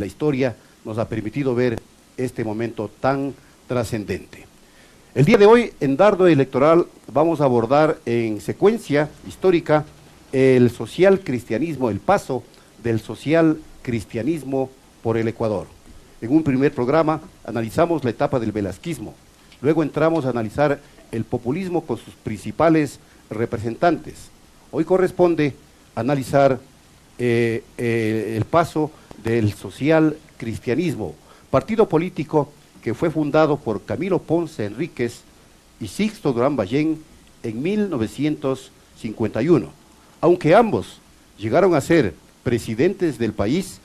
La historia nos ha permitido ver este momento tan trascendente. El día de hoy, en Dardo Electoral, vamos a abordar en secuencia histórica el social cristianismo, el paso del social cristianismo por el Ecuador. En un primer programa analizamos la etapa del velasquismo, luego entramos a analizar el populismo con sus principales representantes. Hoy corresponde analizar el paso del social cristianismo, partido político que fue fundado por Camilo Ponce Enríquez y Sixto Durán Ballén en 1951. Aunque ambos llegaron a ser presidentes del país,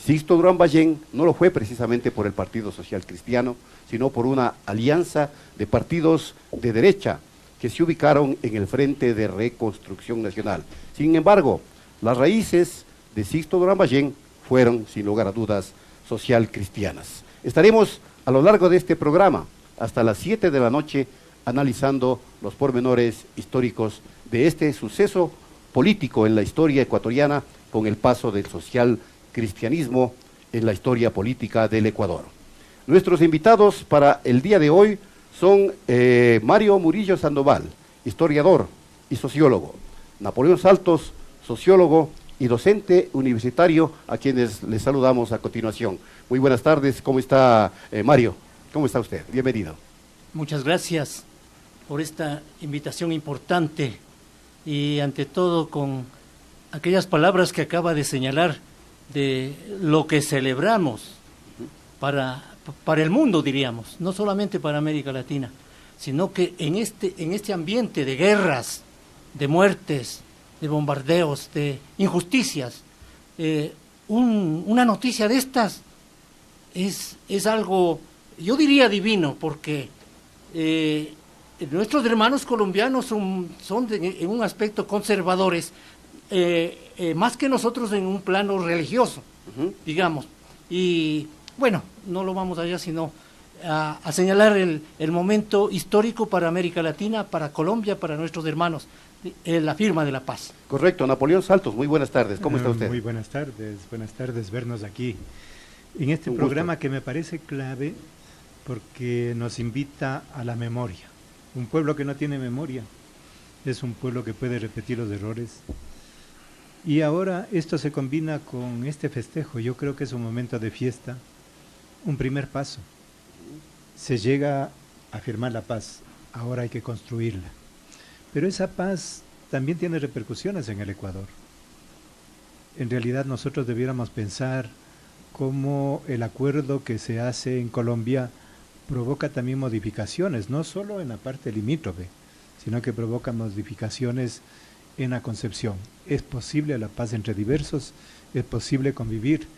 Sixto Durán Ballén no lo fue precisamente por el Partido Social Cristiano, sino por una alianza de partidos de derecha que se ubicaron en el Frente de Reconstrucción Nacional. Sin embargo, las raíces de Sixto Durán Ballén fueron, sin lugar a dudas, social cristianas. Estaremos a lo largo de este programa, hasta las 7 de la noche, analizando los pormenores históricos de este suceso político en la historia ecuatoriana con el paso del social cristianismo en la historia política del Ecuador. Nuestros invitados para el día de hoy son Mario Murillo Sandoval, historiador y sociólogo, Napoleón Saltos, sociólogo y docente universitario, a quienes les saludamos a continuación. Muy buenas tardes, ¿cómo está Mario? ¿Cómo está usted? Bienvenido. Muchas gracias por esta invitación importante y ante todo con aquellas palabras que acaba de señalar de lo que celebramos para el mundo, diríamos, no solamente para América Latina, sino que en este ambiente de guerras, de muertes, de bombardeos, de injusticias, una noticia de estas es algo, yo diría divino, porque nuestros hermanos colombianos son en un aspecto conservadores, más que nosotros en un plano religioso, digamos. Y bueno, no lo vamos allá, sino a señalar el momento histórico para América Latina, para Colombia, para nuestros hermanos, la firma de la paz. Correcto. Napoleón Saltos, muy buenas tardes, ¿cómo está usted? Muy buenas tardes vernos aquí en este programa que me parece clave porque nos invita a la memoria. Un pueblo que no tiene memoria es un pueblo que puede repetir los errores. Y ahora esto se combina con este festejo. Yo creo que es un momento de fiesta, un primer paso. Se llega a firmar la paz, ahora hay que construirla. Pero esa paz también tiene repercusiones en el Ecuador. En realidad nosotros debiéramos pensar cómo el acuerdo que se hace en Colombia provoca también modificaciones, no solo en la parte limítrofe, sino que provoca modificaciones en la concepción. Es posible la paz entre diversos, es posible convivir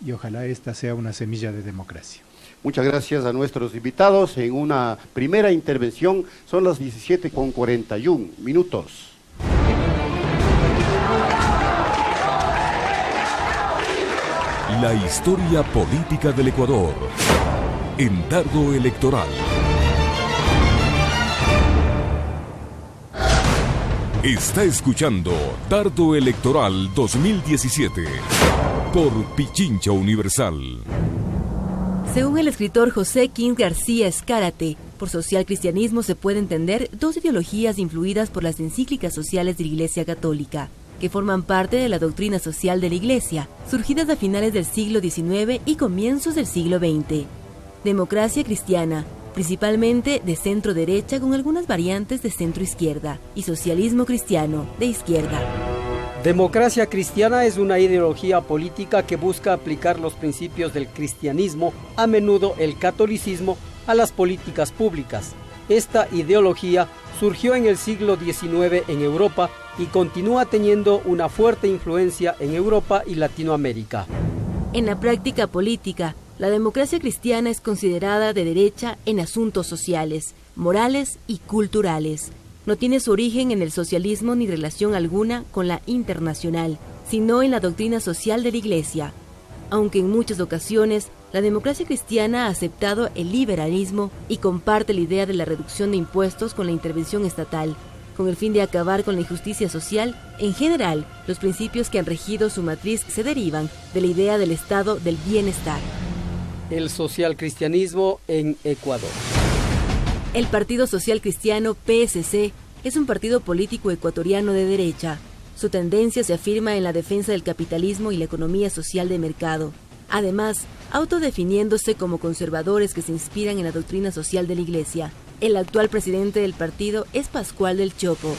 y ojalá esta sea una semilla de democracia. Muchas gracias a nuestros invitados. En una primera intervención son las 17:41. La historia política del Ecuador en Dardo Electoral. Está escuchando Dardo Electoral 2017 por Pichincha Universal. Según el escritor José Quín García Escárate, por social cristianismo se puede entender dos ideologías influidas por las encíclicas sociales de la Iglesia Católica, que forman parte de la doctrina social de la Iglesia, surgidas a finales del siglo XIX y comienzos del siglo XX. Democracia cristiana, principalmente de centro-derecha con algunas variantes de centro-izquierda, y socialismo cristiano, de izquierda. Democracia cristiana es una ideología política que busca aplicar los principios del cristianismo, a menudo el catolicismo, a las políticas públicas. Esta ideología surgió en el siglo XIX en Europa y continúa teniendo una fuerte influencia en Europa y Latinoamérica. En la práctica política, la democracia cristiana es considerada de derecha en asuntos sociales, morales y culturales. No tiene su origen en el socialismo ni relación alguna con la internacional, sino en la doctrina social de la Iglesia. Aunque en muchas ocasiones la democracia cristiana ha aceptado el liberalismo y comparte la idea de la reducción de impuestos con la intervención estatal, con el fin de acabar con la injusticia social. En general, los principios que han regido su matriz se derivan de la idea del estado del bienestar. El socialcristianismo en Ecuador. El Partido Social Cristiano, PSC, es un partido político ecuatoriano de derecha. Su tendencia se afirma en la defensa del capitalismo y la economía social de mercado. Además, autodefiniéndose como conservadores que se inspiran en la doctrina social de la Iglesia. El actual presidente del partido es Pascual del Chopo.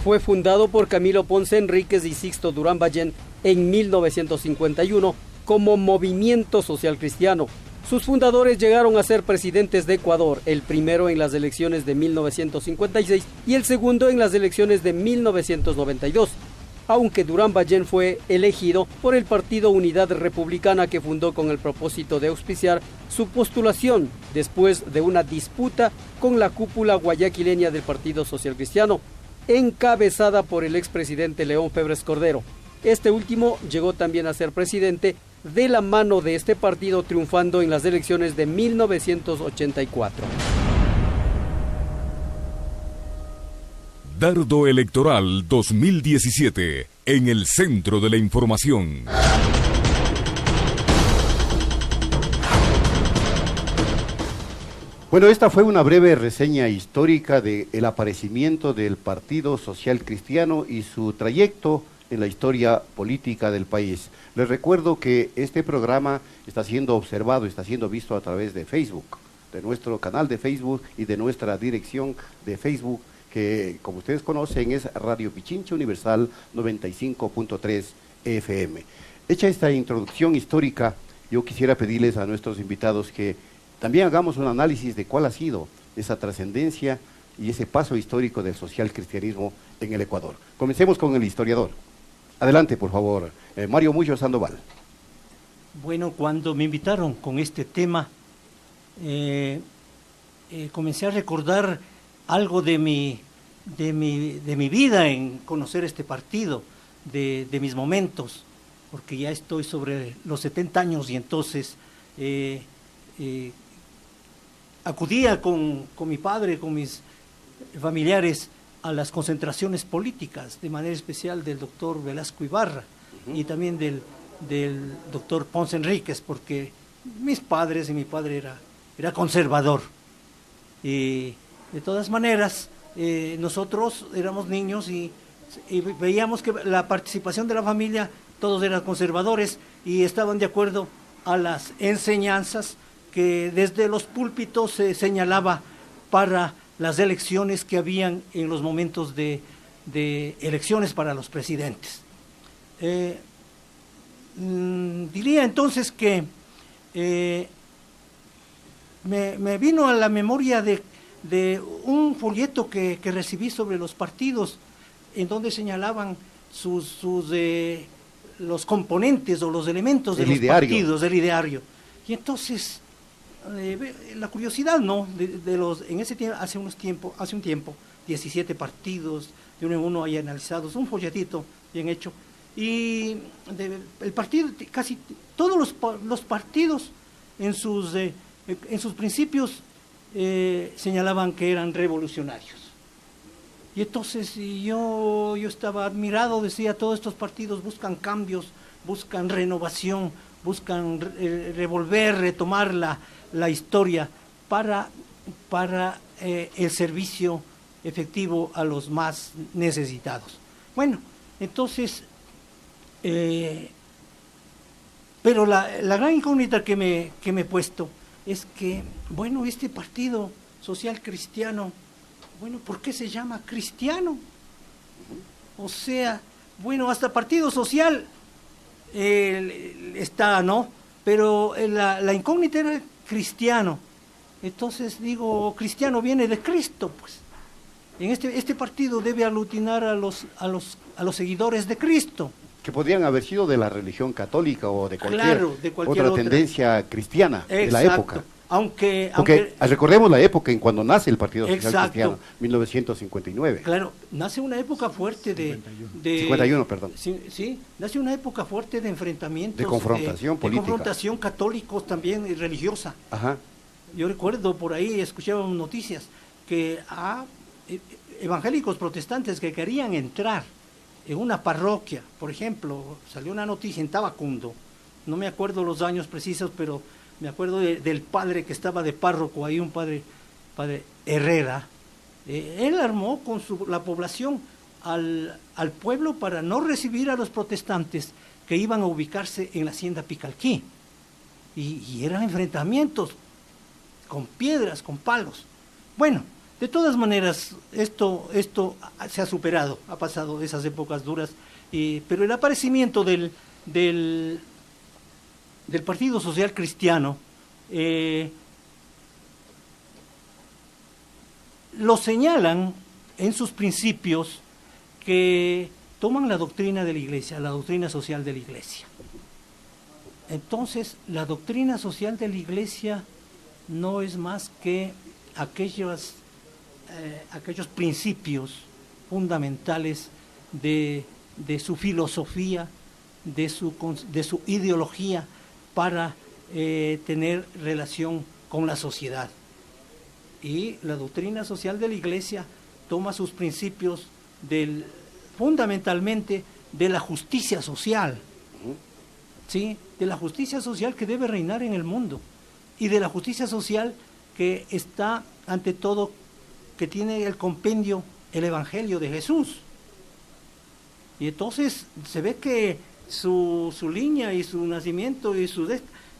Fue fundado por Camilo Ponce Enríquez y Sixto Durán Ballén en 1951 como Movimiento Social Cristiano. Sus fundadores llegaron a ser presidentes de Ecuador, el primero en las elecciones de 1956 y el segundo en las elecciones de 1992. Aunque Durán Ballén fue elegido por el Partido Unidad Republicana, que fundó con el propósito de auspiciar su postulación después de una disputa con la cúpula guayaquileña del Partido Social Cristiano, encabezada por el expresidente León Febres Cordero. Este último llegó también a ser presidente de la mano de este partido, triunfando en las elecciones de 1984. Dardo Electoral 2017, en el centro de la información. Bueno, esta fue una breve reseña histórica del aparecimiento del Partido Social Cristiano y su trayecto en la historia política del país. Les recuerdo que este programa está siendo observado, está siendo visto a través de Facebook, de nuestro canal de Facebook y de nuestra dirección de Facebook, que como ustedes conocen es Radio Pichincha Universal 95.3 FM. Hecha esta introducción histórica, yo quisiera pedirles a nuestros invitados que también hagamos un análisis de cuál ha sido esa trascendencia y ese paso histórico del social cristianismo en el Ecuador. Comencemos con el historiador. Adelante, por favor, Mario Muyo Sandoval. Bueno, cuando me invitaron con este tema, comencé a recordar algo de mi vida en conocer este partido, de mis momentos, porque ya estoy sobre los 70 años y entonces acudía con mi padre, con mis familiares, a las concentraciones políticas, de manera especial del doctor Velasco Ibarra y también del doctor Ponce Enríquez, porque mis padres y mi padre era conservador. Y de todas maneras, nosotros éramos niños y veíamos que la participación de la familia, todos eran conservadores y estaban de acuerdo a las enseñanzas que desde los púlpitos se señalaba para las elecciones que habían en los momentos de elecciones para los presidentes. Diría entonces que me vino a la memoria de un folleto que recibí sobre los partidos, en donde señalaban los componentes o los elementos de los partidos, del ideario. Y entonces la curiosidad, ¿no? En ese tiempo, hace un tiempo, 17 partidos, de uno en uno hay analizados, un folletito bien hecho, y el partido, casi todos los partidos en sus principios señalaban que eran revolucionarios. Y entonces yo estaba admirado, decía, todos estos partidos buscan cambios, buscan renovación, buscan retomar la historia para el servicio efectivo a los más necesitados. Bueno, entonces, pero la gran incógnita que me he puesto es que, bueno, este Partido Social Cristiano, bueno, ¿por qué se llama cristiano? O sea, bueno, hasta Partido Social está, ¿no? Pero la incógnita era cristiano. Entonces digo, cristiano viene de Cristo, pues. En este partido debe aglutinar a los seguidores de Cristo. Que podrían haber sido de la religión católica o de cualquier otra tendencia cristiana de la época. Aunque recordemos la época en cuando nace el Partido Social exacto. Cristiano, 1959. Claro, nace una época fuerte de 51, perdón. Sí, nace una época fuerte de enfrentamientos. De confrontación política. De confrontación católicos también y religiosa. Ajá. Yo recuerdo por ahí, escuchábamos noticias, que evangélicos protestantes que querían entrar en una parroquia. Por ejemplo, salió una noticia en Tabacundo, no me acuerdo los años precisos, pero me acuerdo del padre que estaba de párroco ahí, un padre Herrera. Él armó con la población al pueblo para no recibir a los protestantes que iban a ubicarse en la hacienda Picalquí. Y eran enfrentamientos con piedras, con palos. Bueno, de todas maneras, esto se ha superado, ha pasado esas épocas duras, pero el aparecimiento del Partido Social Cristiano lo señalan en sus principios, que toman la doctrina de la Iglesia, la doctrina social de la Iglesia. Entonces, la doctrina social de la Iglesia no es más que aquellos principios fundamentales de su filosofía, de su ideología para tener relación con la sociedad. Y la doctrina social de la Iglesia toma sus principios fundamentalmente de la justicia social, ¿sí? De la justicia social que debe reinar en el mundo, y de la justicia social que está, ante todo, que tiene el compendio, el Evangelio de Jesús. Y entonces se ve que su línea y su nacimiento y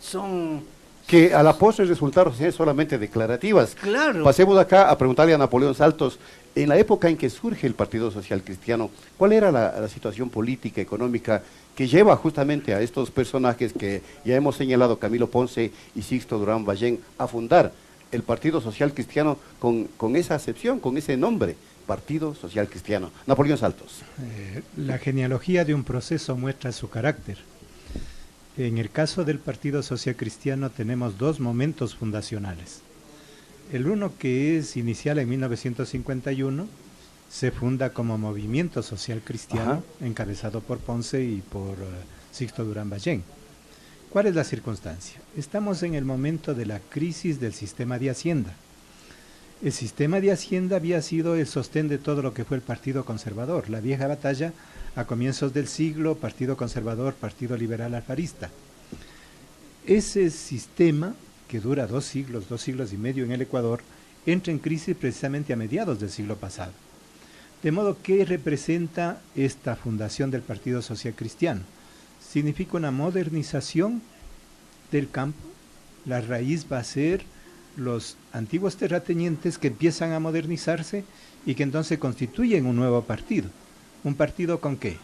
son... Que a la postre resultaron ser solamente declarativas. Claro. Pasemos acá a preguntarle a Napoleón Saltos, en la época en que surge el Partido Social Cristiano, ¿cuál era la situación política, económica, que lleva justamente a estos personajes que ya hemos señalado, Camilo Ponce y Sixto Durán Ballén, a fundar el Partido Social Cristiano con esa acepción, con ese nombre, Partido Social Cristiano? Napoleón Saltos. La genealogía de un proceso muestra su carácter. En el caso del Partido Social Cristiano tenemos dos momentos fundacionales. El uno, que es inicial en 1951, se funda como Movimiento Social Cristiano, ajá, encabezado por Ponce y por Sixto Durán Ballén. ¿Cuál es la circunstancia? Estamos en el momento de la crisis del sistema de Hacienda. El sistema de Hacienda había sido el sostén de todo lo que fue el Partido Conservador, la vieja batalla a comienzos del siglo, Partido Conservador, Partido Liberal Alfarista. Ese sistema, que dura 2 siglos y medio en el Ecuador, entra en crisis precisamente a mediados del siglo pasado. De modo que representa esta fundación del Partido Social Cristiano. Significa una modernización del campo. La raíz va a ser los antiguos terratenientes que empiezan a modernizarse y que entonces constituyen un nuevo partido. ¿Un partido con qué?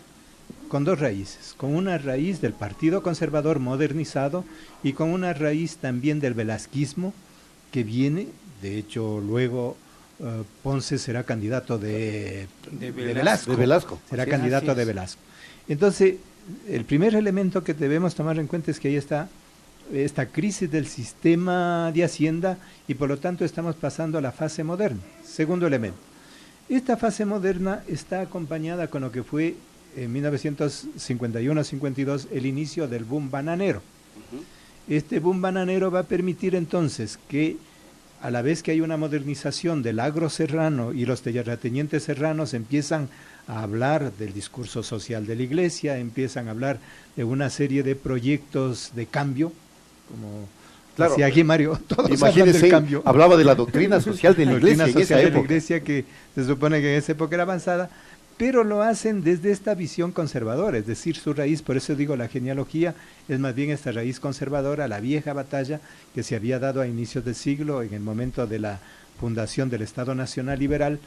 Con dos raíces, con una raíz del Partido Conservador modernizado y con una raíz también del velasquismo que viene, de hecho luego Ponce será candidato de Velasco. Será candidato de Velasco. Entonces, el primer elemento que debemos tomar en cuenta es que ahí está esta crisis del sistema de Hacienda y por lo tanto estamos pasando a la fase moderna. Segundo elemento, esta fase moderna está acompañada con lo que fue en 1951-52 el inicio del boom bananero. Este boom bananero va a permitir entonces que a la vez que hay una modernización del agro serrano y los terratenientes serranos empiezan a hablar del discurso social de la Iglesia, empiezan a hablar de una serie de proyectos de cambio, como claro, decía aquí Mario, todos hablan del cambio. Hablaba de la doctrina social de la Iglesia en esa época. De la Iglesia que se supone que en esa época era avanzada, pero lo hacen desde esta visión conservadora, es decir, su raíz, por eso digo la genealogía, es más bien esta raíz conservadora, la vieja batalla que se había dado a inicios del siglo, en el momento de la fundación del Estado Nacional Liberal.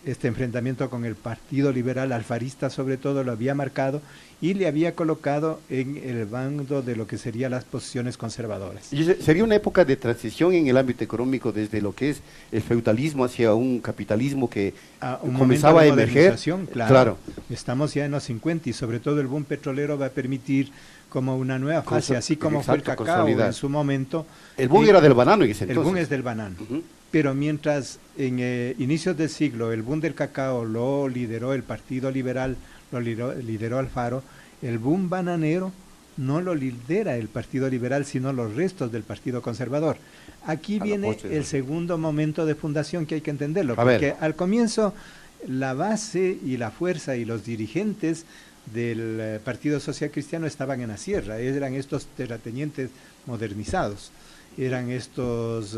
Este enfrentamiento con el Partido Liberal Alfarista sobre todo lo había marcado y le había colocado en el bando de lo que serían las posiciones conservadoras. Y sería una época de transición en el ámbito económico desde lo que es el feudalismo hacia un capitalismo que comenzaba a emerger. Claro. Estamos ya en los 50 y sobre todo el boom petrolero va a permitir como una nueva fase, así como fue el cacao en su momento. El boom era del banano en ese entonces. El boom es del banano. Pero mientras en inicios del siglo el boom del cacao lo lideró el Partido Liberal, lo lideró Alfaro, el boom bananero no lo lidera el Partido Liberal, sino los restos del Partido Conservador. Aquí viene el segundo momento de fundación que hay que entenderlo, porque al comienzo la base y la fuerza y los dirigentes del Partido Social Cristiano estaban en la sierra, eran estos terratenientes modernizados, eran estos...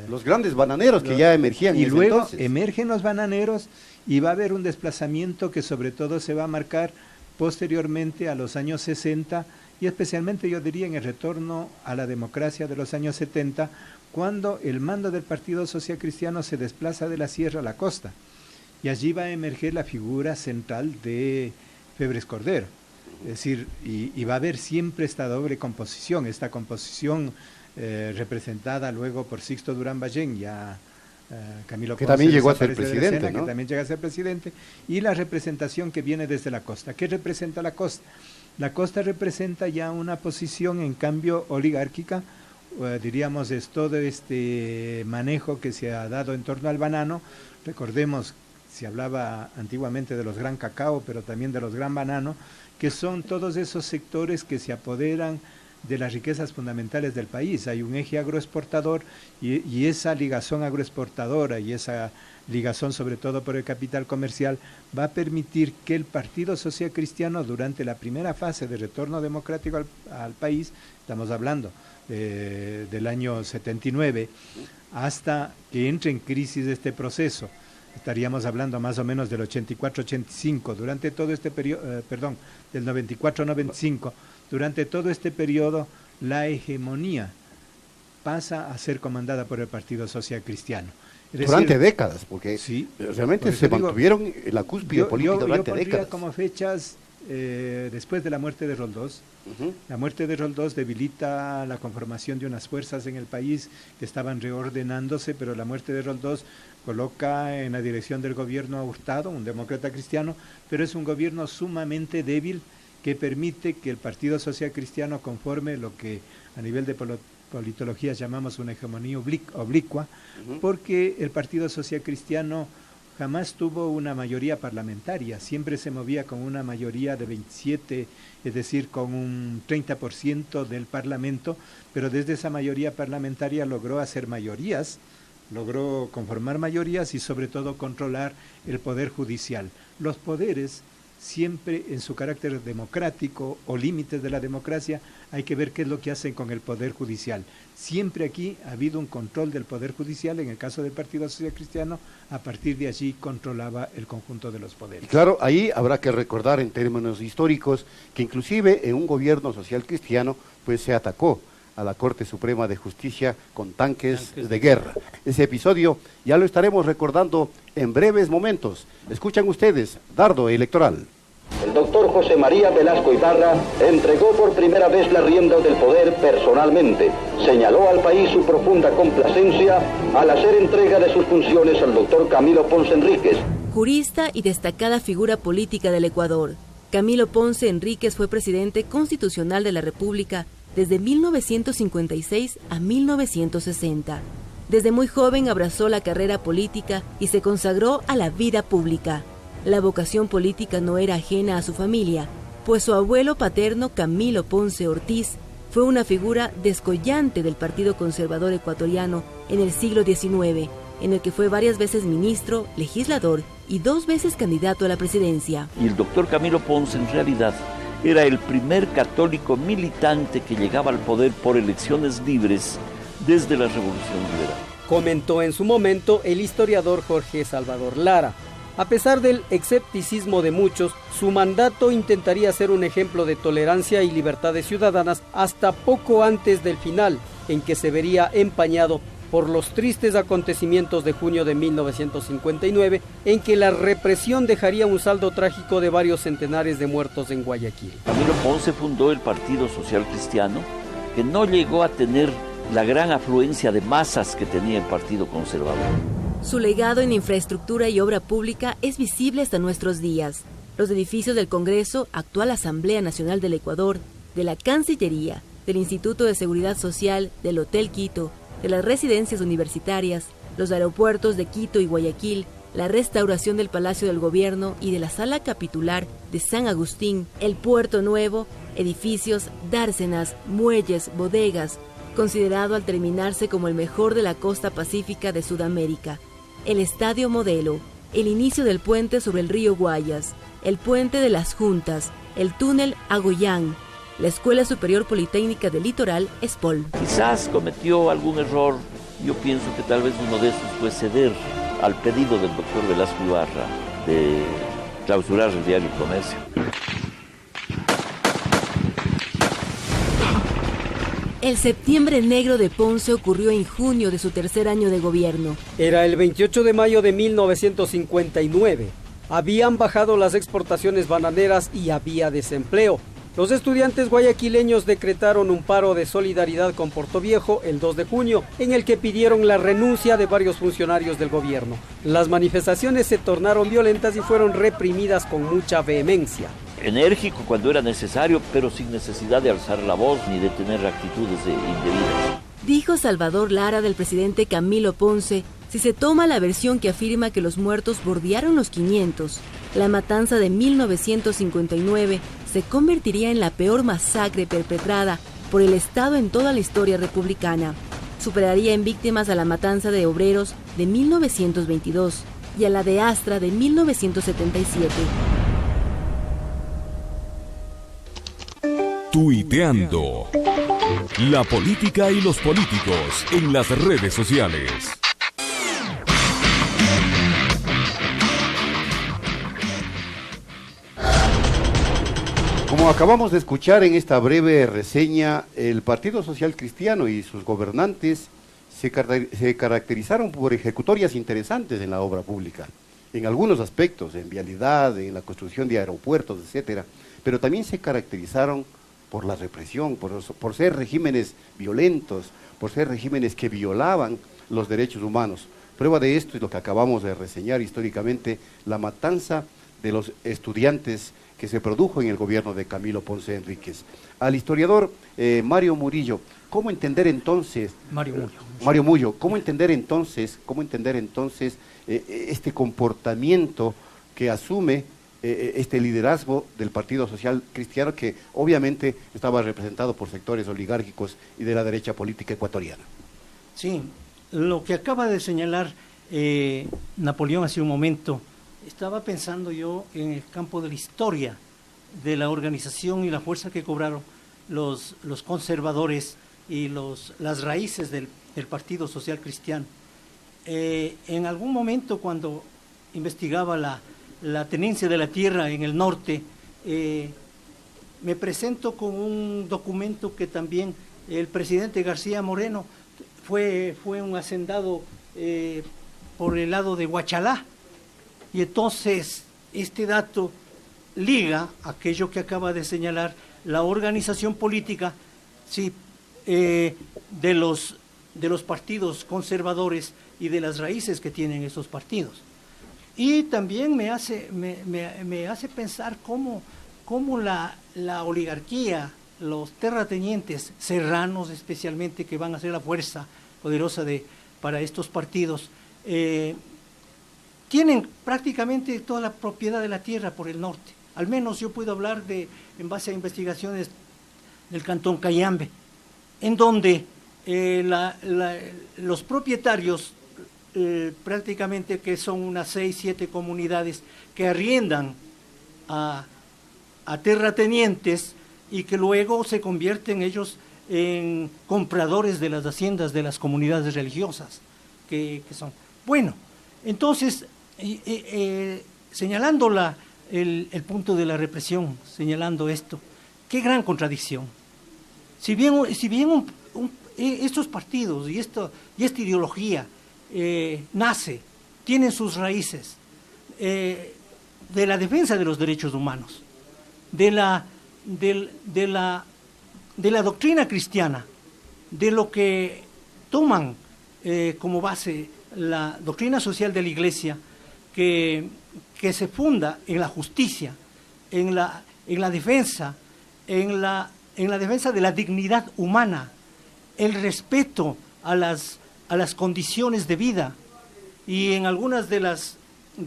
los grandes bananeros que ya emergían. Y luego entonces emergen los bananeros y va a haber un desplazamiento que sobre todo se va a marcar posteriormente a los años 60 y especialmente yo diría en el retorno a la democracia de los años 70, cuando el mando del Partido Social Cristiano se desplaza de la sierra a la costa. Y allí va a emerger la figura central de Febres Cordero. Es decir, y va a haber siempre esta doble composición, esta composición representada luego por Sixto Durán Ballén, ya Camilo que Ponce, también llegó a ser desaparece de la presidente, escena, ¿no? que también llega a ser presidente, y la representación que viene desde la costa. ¿Qué representa la costa? La costa representa ya una posición en cambio oligárquica, diríamos es todo este manejo que se ha dado en torno al banano. Recordemos, se hablaba antiguamente de los gran cacao, pero también de los gran banano, que son todos esos sectores que se apoderan de las riquezas fundamentales del país. Hay un eje agroexportador y esa ligazón agroexportadora y esa ligazón sobre todo por el capital comercial va a permitir que el Partido Social Cristiano durante la primera fase de retorno democrático al país, estamos hablando del año 79, hasta que entre en crisis este proceso, estaríamos hablando más o menos del 84-85, durante todo este periodo, del 94-95, durante todo este periodo la hegemonía pasa a ser comandada por el Partido Social Cristiano. Durante décadas, porque sí, realmente se mantuvieron en la cúspide política durante décadas. Como fechas después de la muerte de Roldós. La muerte de Roldós debilita la conformación de unas fuerzas en el país que estaban reordenándose, pero la muerte de Roldós coloca en la dirección del gobierno a Hurtado, un demócrata cristiano, pero es un gobierno sumamente débil que permite que el Partido Social Cristiano conforme lo que a nivel de politología llamamos una hegemonía oblicua, porque el Partido Social Cristiano jamás tuvo una mayoría parlamentaria, siempre se movía con una mayoría de 27, es decir, con un 30% del Parlamento, pero desde esa mayoría parlamentaria logró hacer mayorías, logró conformar mayorías y sobre todo controlar el poder judicial. Los poderes siempre en su carácter democrático o límites de la democracia, hay que ver qué es lo que hacen con el Poder Judicial. Siempre aquí ha habido un control del Poder Judicial, en el caso del Partido Social Cristiano, a partir de allí controlaba el conjunto de los poderes. Y claro, ahí habrá que recordar en términos históricos que inclusive en un gobierno social cristiano pues se atacó a la Corte Suprema de Justicia con tanques de guerra. Ese episodio ya lo estaremos recordando en breves momentos. Escuchan ustedes, Dardo Electoral. El doctor José María Velasco Ibarra entregó por primera vez la rienda del poder personalmente. Señaló al país su profunda complacencia al hacer entrega de sus funciones al doctor Camilo Ponce Enríquez. Jurista y destacada figura política del Ecuador, Camilo Ponce Enríquez fue presidente constitucional de la República desde 1956 a 1960. Desde muy joven abrazó la carrera política y se consagró a la vida pública. La vocación política no era ajena a su familia, pues su abuelo paterno, Camilo Ponce Ortiz, fue una figura descollante del Partido Conservador Ecuatoriano en el siglo XIX, en el que fue varias veces ministro, legislador y 2 veces candidato a la presidencia. Y el doctor Camilo Ponce en realidad era el primer católico militante que llegaba al poder por elecciones libres desde la Revolución Liberal. Comentó en su momento el historiador Jorge Salvador Lara. A pesar del escepticismo de muchos, su mandato intentaría ser un ejemplo de tolerancia y libertades ciudadanas hasta poco antes del final, en que se vería empañado por los tristes acontecimientos de junio de 1959, en que la represión dejaría un saldo trágico de varios centenares de muertos en Guayaquil. Camilo Ponce fundó el Partido Social Cristiano, que no llegó a tener la gran afluencia de masas que tenía el Partido Conservador. Su legado en infraestructura y obra pública es visible hasta nuestros días. Los edificios del Congreso, actual Asamblea Nacional del Ecuador, de la Cancillería, del Instituto de Seguridad Social, del Hotel Quito, de las residencias universitarias, los aeropuertos de Quito y Guayaquil la restauración del Palacio del Gobierno y de la Sala Capitular de San Agustín, el Puerto Nuevo, edificios, dársenas, muelles, bodegas, considerado al terminarse como el mejor de la costa pacífica de Sudamérica, el Estadio Modelo, el inicio del puente sobre el río Guayas, el puente de las Juntas, el túnel Agoyán, la Escuela Superior Politécnica del Litoral, ESPOL. Quizás cometió algún error. Yo pienso que tal vez uno de esos fue ceder al pedido del doctor Velasco Ibarra de clausurar el diario El Comercio. El septiembre negro de Ponce ocurrió en junio de su tercer año de gobierno. Era el 28 de mayo de 1959. Habían bajado las exportaciones bananeras y había desempleo. Los estudiantes guayaquileños decretaron un paro de solidaridad con Portoviejo el 2 de junio, en el que pidieron la renuncia de varios funcionarios del gobierno. Las manifestaciones se tornaron violentas y fueron reprimidas con mucha vehemencia. Enérgico cuando era necesario, pero sin necesidad de alzar la voz ni de tener actitudes indebidas. Dijo Salvador Lara del presidente Camilo Ponce, si se toma la versión que afirma que los muertos bordearon los 500, la matanza de 1959 se convertiría en la peor masacre perpetrada por el Estado en toda la historia republicana. Superaría en víctimas a la matanza de obreros de 1922 y a la de Astra de 1977. Tuiteando. La política y los políticos en las redes sociales. Como acabamos de escuchar en esta breve reseña, el Partido Social Cristiano y sus gobernantes se caracterizaron por ejecutorias interesantes en la obra pública, en algunos aspectos, en vialidad, en la construcción de aeropuertos, etcétera, pero también se caracterizaron por la represión, por ser regímenes violentos, por ser regímenes que violaban los derechos humanos. Prueba de esto es lo que acabamos de reseñar históricamente, la matanza de los estudiantes que se produjo en el gobierno de Camilo Ponce Enríquez. Al historiador Mario Murillo, ¿cómo entender entonces ¿cómo entender entonces este comportamiento que asume este liderazgo del Partido Social Cristiano, que obviamente estaba representado por sectores oligárquicos y de la derecha política ecuatoriana? Sí, lo que acaba de señalar Napoleón hace un momento, estaba pensando yo en el campo de la historia de la organización y la fuerza que cobraron los conservadores y las raíces del Partido Social Cristiano. En algún momento, cuando investigaba la tenencia de la tierra en el norte, me presento con un documento que también el presidente García Moreno fue un hacendado por el lado de Huachalá. Y entonces este dato liga aquello que acaba de señalar, la organización política, sí, de los partidos conservadores y de las raíces que tienen esos partidos. Y también me hace pensar cómo la oligarquía, los terratenientes serranos especialmente, que van a ser la fuerza poderosa para estos partidos, tienen prácticamente toda la propiedad de la tierra por el norte. Al menos yo puedo hablar en base a investigaciones del Cantón Cayambe, en donde los propietarios, prácticamente que son unas 6, 7 comunidades que arriendan a terratenientes y que luego se convierten ellos en compradores de las haciendas de las comunidades religiosas que son. Bueno, entonces, señalando el punto de la represión, señalando esto, qué gran contradicción. Si bien estos partidos y esta ideología tienen sus raíces de la defensa de los derechos humanos, de la doctrina cristiana, de lo que toman como base la doctrina social de la Iglesia, que se funda en la justicia, en la defensa, en la defensa de la dignidad humana, el respeto a las condiciones de vida, y en algunas de las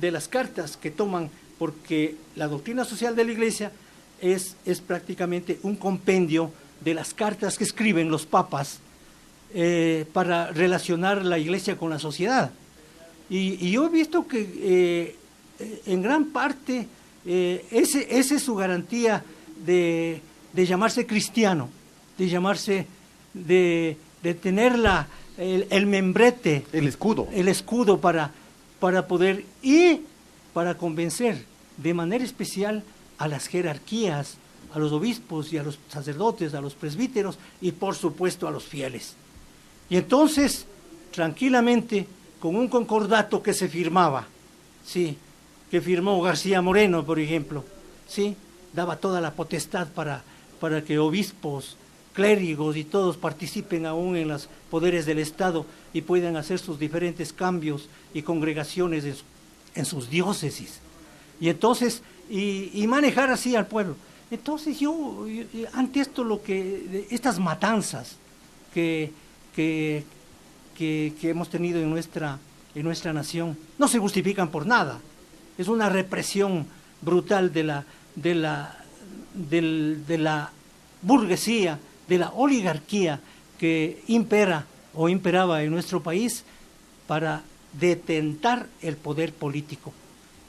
de las cartas que toman, porque la doctrina social de la Iglesia es prácticamente un compendio de las cartas que escriben los papas para relacionar la Iglesia con la sociedad. Y yo he visto que en gran parte esa es su garantía de llamarse cristiano, de llamarse, de tener el membrete, el escudo para poder y para convencer de manera especial a las jerarquías, a los obispos y a los sacerdotes, a los presbíteros y por supuesto a los fieles. Y entonces, tranquilamente, con un concordato que se firmaba, sí, que firmó García Moreno, por ejemplo, sí, daba toda la potestad para que obispos, clérigos y todos participen aún en los poderes del Estado y puedan hacer sus diferentes cambios y congregaciones en sus diócesis. Y entonces, y manejar así al pueblo. Entonces yo ante esto estas matanzas que hemos tenido en nuestra nación, no se justifican por nada. Es una represión brutal de la burguesía, de la oligarquía que imperaba en nuestro país para detentar el poder político.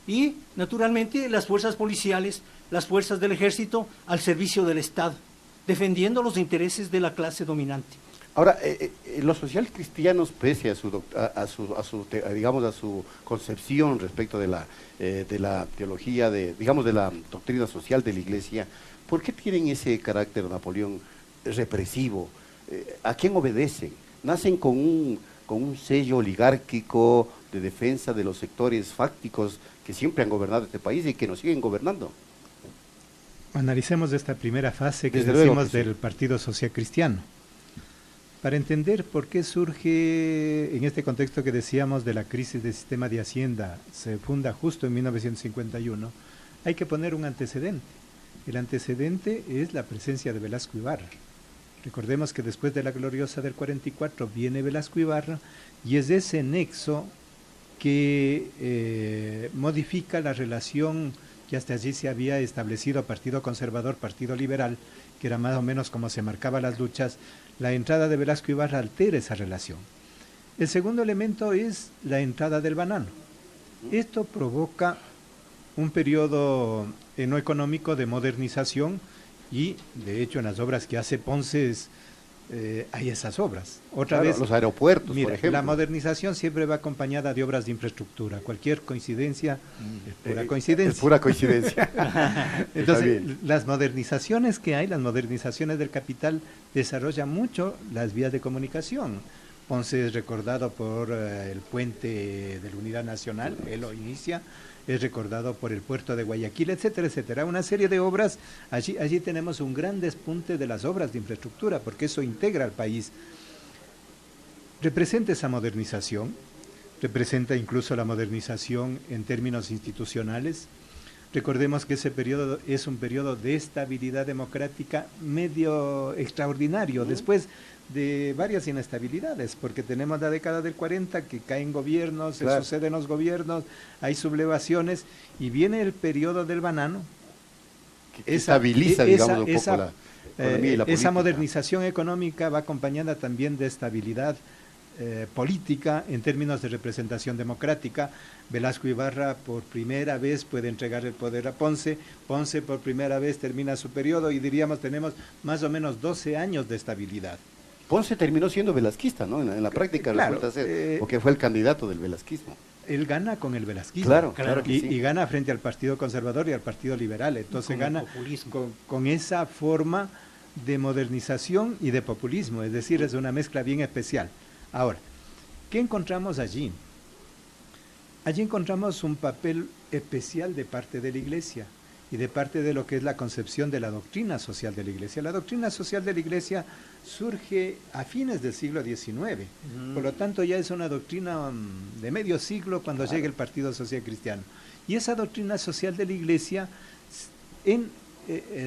Y, naturalmente, las fuerzas policiales, las fuerzas del ejército al servicio del Estado, defendiendo los intereses de la clase dominante. Ahora, los social cristianos, pese a su concepción respecto de la teología, de la doctrina social de la Iglesia, ¿por qué tienen ese carácter, Napoleón, represivo? ¿A quién obedecen? ¿Nacen con un sello oligárquico de defensa de los sectores fácticos que siempre han gobernado este país y que nos siguen gobernando? Analicemos esta primera fase que Desde decimos luego que del Partido Social Cristiano. Para entender por qué surge, en este contexto que decíamos de la crisis del sistema de Hacienda, se funda justo en 1951, hay que poner un antecedente. El antecedente es la presencia de Velasco Ibarra. Recordemos que después de la gloriosa del 44 viene Velasco Ibarra y es ese nexo que modifica la relación que hasta allí se había establecido Partido Conservador, Partido Liberal, que era más o menos como se marcaban las luchas. La entrada de Velasco Ibarra altera esa relación. El segundo elemento es la entrada del banano. Esto provoca un periodo no económico de modernización y, de hecho, en las obras que hace Ponce hay esas obras. Otra vez, los aeropuertos, mira, por ejemplo. La modernización siempre va acompañada de obras de infraestructura. Cualquier coincidencia es pura coincidencia. Es pura coincidencia. Entonces, las modernizaciones que hay, las modernizaciones del capital, desarrollan mucho las vías de comunicación. Ponce es recordado por el puente de la Unidad Nacional, él lo inicia, es recordado por el puerto de Guayaquil, etcétera, etcétera. Una serie de obras, allí tenemos un gran despunte de las obras de infraestructura, porque eso integra al país. Representa esa modernización, representa incluso la modernización en términos institucionales. Recordemos que ese periodo es un periodo de estabilidad democrática medio extraordinario, después de varias inestabilidades, porque tenemos la década del 40 que caen gobiernos, se suceden los gobiernos, hay sublevaciones y viene el periodo del banano. Que estabiliza, digamos, un poco la economía y la política. Esa modernización económica va acompañada también de estabilidad política en términos de representación democrática. Velasco Ibarra por primera vez puede entregar el poder a Ponce, Ponce por primera vez termina su periodo y diríamos tenemos más o menos 12 años de estabilidad. Ponce terminó siendo velasquista, ¿no? En la práctica claro, resulta ser, porque fue el candidato del velasquismo. Él gana con el velasquismo. Claro que sí. Y gana frente al Partido Conservador y al Partido Liberal. Entonces gana con esa forma de modernización y de populismo. Es decir, es una mezcla bien especial. Ahora, ¿qué encontramos allí? Allí encontramos un papel especial de parte de la Iglesia y de parte de lo que es la concepción de la doctrina social de la Iglesia. La doctrina social de la Iglesia surge a fines del siglo XIX, por lo tanto ya es una doctrina de medio siglo cuando llega el Partido Social Cristiano. Y esa doctrina social de la Iglesia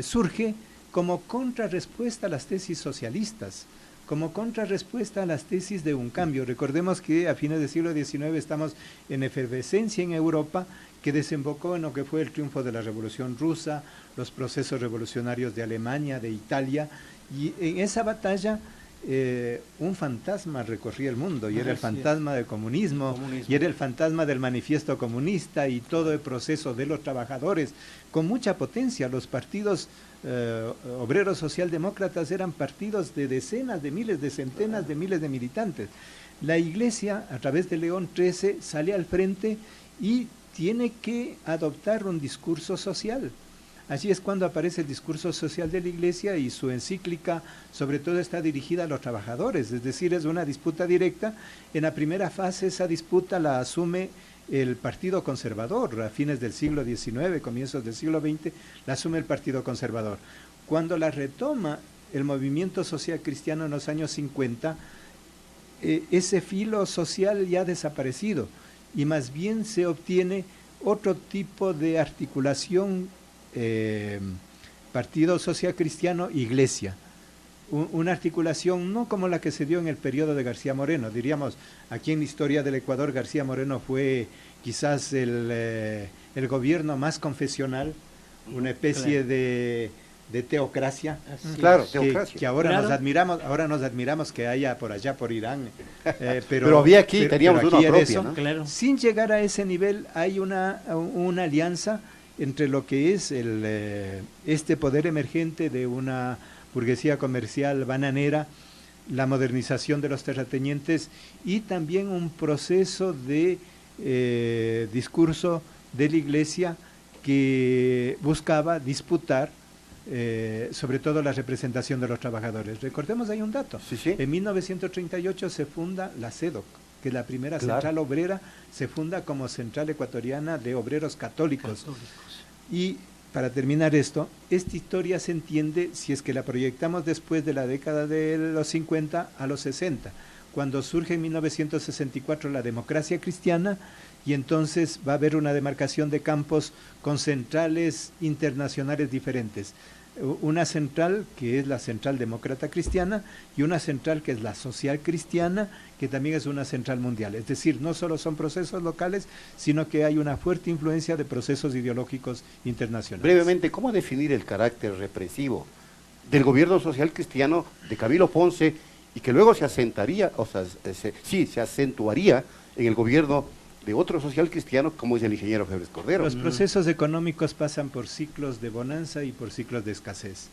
surge como contrarrespuesta a las tesis socialistas, como contrarrespuesta a las tesis de un cambio. Recordemos que a fines del siglo XIX estamos en efervescencia en Europa, que desembocó en lo que fue el triunfo de la Revolución Rusa, los procesos revolucionarios de Alemania, de Italia, y en esa batalla un fantasma recorría el mundo, y era el fantasma del comunismo, y era el fantasma del manifiesto comunista y todo el proceso de los trabajadores, con mucha potencia. Los partidos obreros socialdemócratas eran partidos de decenas de miles, de centenas de miles de militantes. La Iglesia, a través de León XIII, sale al frente y tiene que adoptar un discurso social. Allí es cuando aparece el discurso social de la Iglesia, y su encíclica sobre todo está dirigida a los trabajadores, es decir, es una disputa directa. En la primera fase esa disputa la asume el Partido Conservador, a fines del siglo XIX, comienzos del siglo XX, la asume el Partido Conservador. Cuando la retoma el movimiento social cristiano en los años 50, ese filo social ya ha desaparecido, y más bien se obtiene otro tipo de articulación, Partido Social Cristiano, Iglesia. Una articulación no como la que se dio en el periodo de García Moreno. Diríamos, aquí en la historia del Ecuador, García Moreno fue quizás el gobierno más confesional, una especie de teocracia. Claro, teocracia. Que ahora nos admiramos que haya por allá, por Irán. Pero había aquí, teníamos una propia, eso, ¿no? Claro. Sin llegar a ese nivel, hay una alianza entre lo que es este poder emergente de una burguesía comercial bananera, la modernización de los terratenientes, y también un proceso de discurso de la Iglesia que buscaba disputar sobre todo la representación de los trabajadores. Recordemos, hay un dato. Sí. En 1938 se funda la CEDOC, que es la primera central obrera, se funda como Central Ecuatoriana de Obreros Católicos. Y para terminar esta historia se entiende si es que la proyectamos después de la década de los 50 a los 60, cuando surge en 1964 la democracia cristiana, y entonces va a haber una demarcación de campos con centrales internacionales diferentes. Una central que es la Central Demócrata Cristiana, y una central que es la Social Cristiana, que también es una central mundial. Es decir, no solo son procesos locales, sino que hay una fuerte influencia de procesos ideológicos internacionales. Brevemente, ¿cómo definir el carácter represivo del gobierno social cristiano de Camilo Ponce, y que luego se asentaría, se acentuaría en el gobierno de otro social cristiano como es el ingeniero Febres Cordero? Los procesos económicos pasan por ciclos de bonanza y por ciclos de escasez.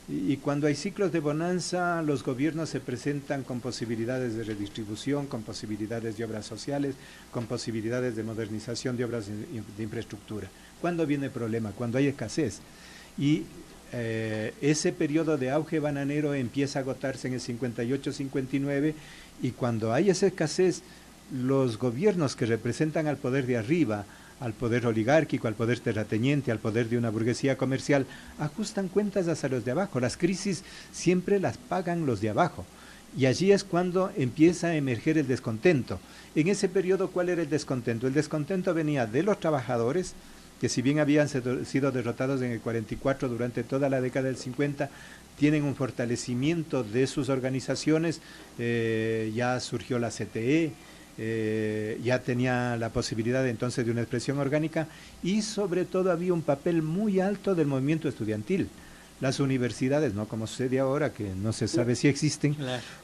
Y cuando hay ciclos de bonanza, los gobiernos se presentan con posibilidades de redistribución, con posibilidades de obras sociales, con posibilidades de modernización de obras de infraestructura. ¿Cuándo viene el problema? Cuando hay escasez. Y ese periodo de auge bananero empieza a agotarse en el 58-59, y cuando hay esa escasez, los gobiernos que representan al poder de arriba, al poder oligárquico, al poder terrateniente, al poder de una burguesía comercial, ajustan cuentas hacia los de abajo. Las crisis siempre las pagan los de abajo, y allí es cuando empieza a emerger el descontento. En ese periodo, ¿cuál era el descontento? El descontento venía de los trabajadores, que si bien habían sido derrotados en el 44, durante toda la década del 50, tienen un fortalecimiento de sus organizaciones. Ya surgió la CTE, ya tenía la posibilidad entonces de una expresión orgánica, y sobre todo había un papel muy alto del movimiento estudiantil. Las universidades, no como sucede ahora, que no se sabe si existen,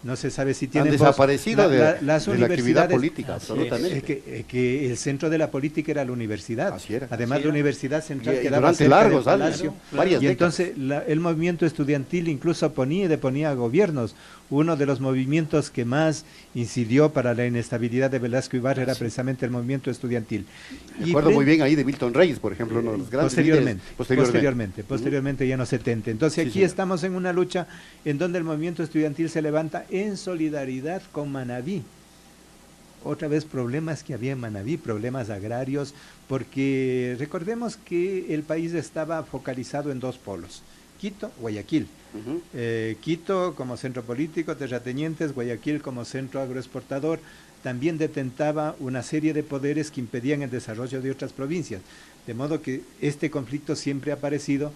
no se sabe si tienen han desaparecido las de la actividad política, absolutamente. Que el centro de la política era la universidad. Así era. Además, la universidad central quedaba durante largos años, varias y décadas. entonces el movimiento estudiantil incluso ponía y deponía a gobiernos. Uno de los movimientos que más incidió para la inestabilidad de Velasco Ibarra era precisamente el movimiento estudiantil. Me acuerdo muy bien ahí de Milton Reyes, por ejemplo, uno de los grandes posteriormente, ya en los 70. Entonces aquí estamos en una lucha en donde el movimiento estudiantil se levanta en solidaridad con Manabí. Otra vez problemas que había en Manabí, problemas agrarios, porque recordemos que el país estaba focalizado en dos polos: Quito, Guayaquil. Quito como centro político, terratenientes; Guayaquil como centro agroexportador. También detentaba una serie de poderes que impedían el desarrollo de otras provincias, de modo que este conflicto siempre ha aparecido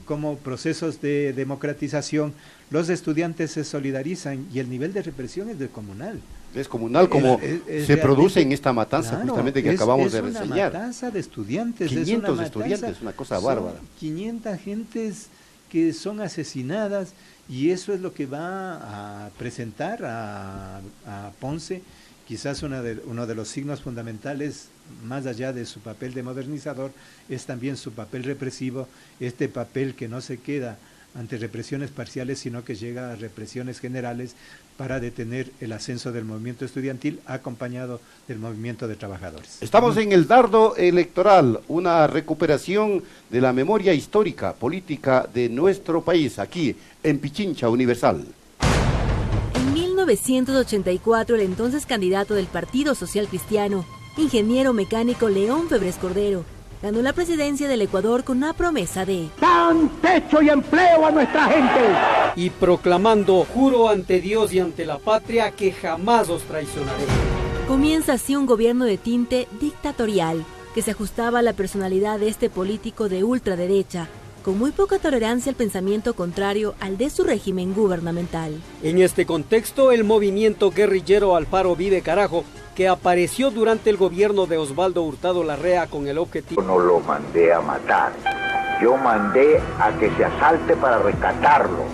como procesos de democratización, los estudiantes se solidarizan y el nivel de represión es descomunal. Descomunal como se produce en esta matanza, claro, justamente que acabamos de reseñar. Es una matanza de estudiantes. 500 estudiantes, una cosa bárbara. 500 gentes que son asesinadas y eso es lo que va a presentar a Ponce, quizás uno de los signos fundamentales, más allá de su papel de modernizador, es también su papel represivo, este papel que no se queda ante represiones parciales, sino que llega a represiones generales para detener el ascenso del movimiento estudiantil acompañado del movimiento de trabajadores. Estamos en el dardo electoral, una recuperación de la memoria histórica, política de nuestro país, aquí en Pichincha Universal. En 1984, el entonces candidato del Partido Social Cristiano, ingeniero mecánico León Febres Cordero, ganó la presidencia del Ecuador con una promesa de ¡dan techo y empleo a nuestra gente! Y proclamando, juro ante Dios y ante la patria que jamás os traicionaré. Comienza así un gobierno de tinte dictatorial que se ajustaba a la personalidad de este político de ultraderecha, con muy poca tolerancia al pensamiento contrario al de su régimen gubernamental. En este contexto, el movimiento guerrillero Alfaro Vive Carajo, que apareció durante el gobierno de Osvaldo Hurtado Larrea con el objetivo... No lo mandé a matar, yo mandé a que se asalte para rescatarlo.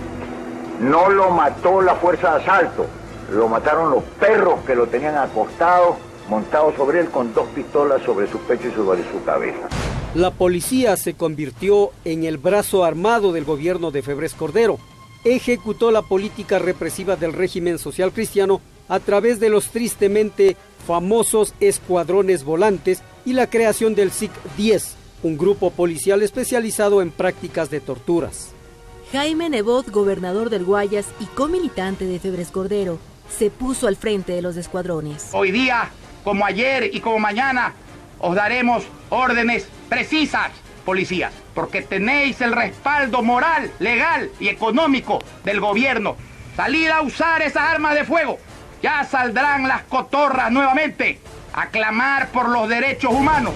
No lo mató la fuerza de asalto, lo mataron los perros que lo tenían acostado, montado sobre él con 2 pistolas sobre su pecho y sobre su cabeza. La policía se convirtió en el brazo armado del gobierno de Febres Cordero. Ejecutó la política represiva del régimen social cristiano a través de los tristemente famosos escuadrones volantes y la creación del SIC-10, un grupo policial especializado en prácticas de torturas. Jaime Nebot, gobernador del Guayas y comilitante de Febres Cordero, se puso al frente de los escuadrones. Hoy día, como ayer y como mañana, os daremos órdenes precisas, policías, porque tenéis el respaldo moral, legal y económico del gobierno. Salid a usar esas armas de fuego. Ya saldrán las cotorras nuevamente a clamar por los derechos humanos.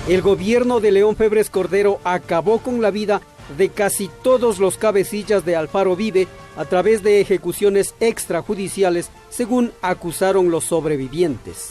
El gobierno de León Febres Cordero acabó con la vida de casi todos los cabecillas de Alfaro Vive a través de ejecuciones extrajudiciales, según acusaron los sobrevivientes.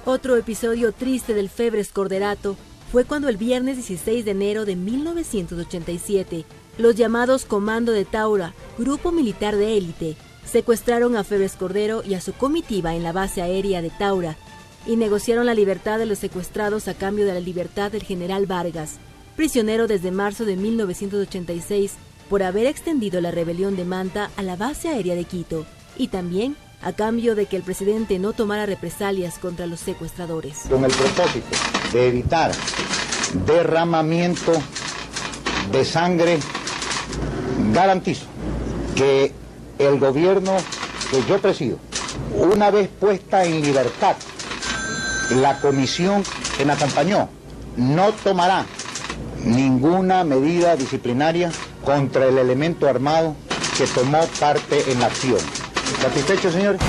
Otro episodio triste del Febres Corderato fue cuando el viernes 16 de enero de 1987, los llamados Comando de Taura, grupo militar de élite, secuestraron a Febres Cordero y a su comitiva en la base aérea de Taura y negociaron la libertad de los secuestrados a cambio de la libertad del general Vargas, prisionero desde marzo de 1986 por haber extendido la rebelión de Manta a la base aérea de Quito, y también a cambio de que el presidente no tomara represalias contra los secuestradores. Con el propósito de evitar derramamiento de sangre, garantizo que el gobierno que yo presido, una vez puesta en libertad, la comisión que me acompañó no tomará ninguna medida disciplinaria contra el elemento armado que tomó parte en la acción. ¿Satisfechos, señores?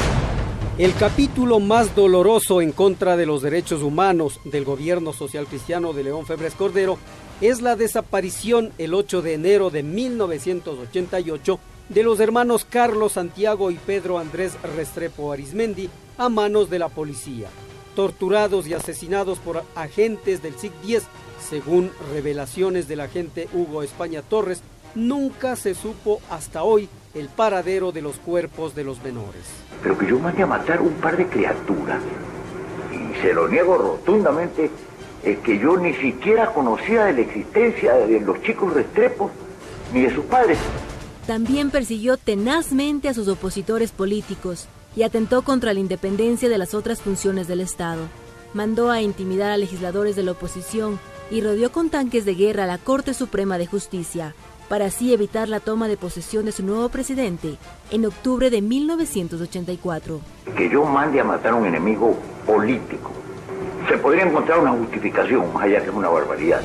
El capítulo más doloroso en contra de los derechos humanos del gobierno social cristiano de León Febres Cordero es la desaparición el 8 de enero de 1988 de los hermanos Carlos Santiago y Pedro Andrés Restrepo Arizmendi a manos de la policía, torturados y asesinados por agentes del SIC-10, según revelaciones del agente Hugo España Torres. Nunca se supo hasta hoy el paradero de los cuerpos de los menores. Pero que yo mandé a matar un par de criaturas, y se lo niego rotundamente, es que yo ni siquiera conocía de la existencia de los chicos Restrepo ni de sus padres. También persiguió tenazmente a sus opositores políticos y atentó contra la independencia de las otras funciones del Estado. Mandó a intimidar a legisladores de la oposición y rodeó con tanques de guerra a la Corte Suprema de Justicia, para así evitar la toma de posesión de su nuevo presidente en octubre de 1984. Que yo mande a matar a un enemigo político, se podría encontrar una justificación, más allá que es una barbaridad.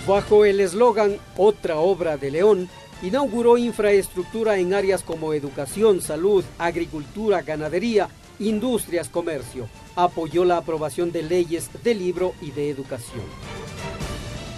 Bajo el eslogan Otra obra de León, inauguró infraestructura en áreas como educación, salud, agricultura, ganadería, industrias, comercio. Apoyó la aprobación de leyes de libro y de educación.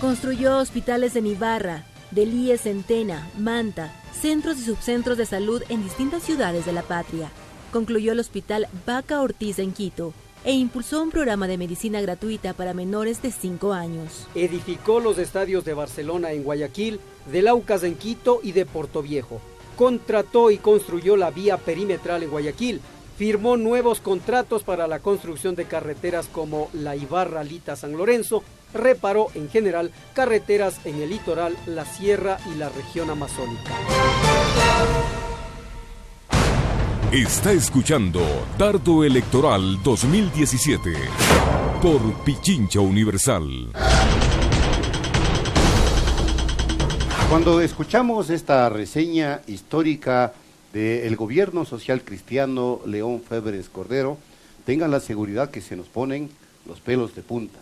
Construyó hospitales en Ibarra, del IES Centena, Manta, centros y subcentros de salud en distintas ciudades de la patria. Concluyó el Hospital Vaca Ortiz en Quito e impulsó un programa de medicina gratuita para menores de 5 años. Edificó los estadios de Barcelona en Guayaquil, del Aucas en Quito y de Portoviejo. Contrató y construyó la vía perimetral en Guayaquil. Firmó nuevos contratos para la construcción de carreteras como la Ibarra-Lita-San Lorenzo. Reparó en general carreteras en el litoral, la sierra y la región amazónica. Está escuchando Dardo Electoral 2017 por Pichincha Universal. Cuando escuchamos esta reseña histórica del gobierno social cristiano León Febres Cordero, tengan la seguridad que se nos ponen los pelos de punta,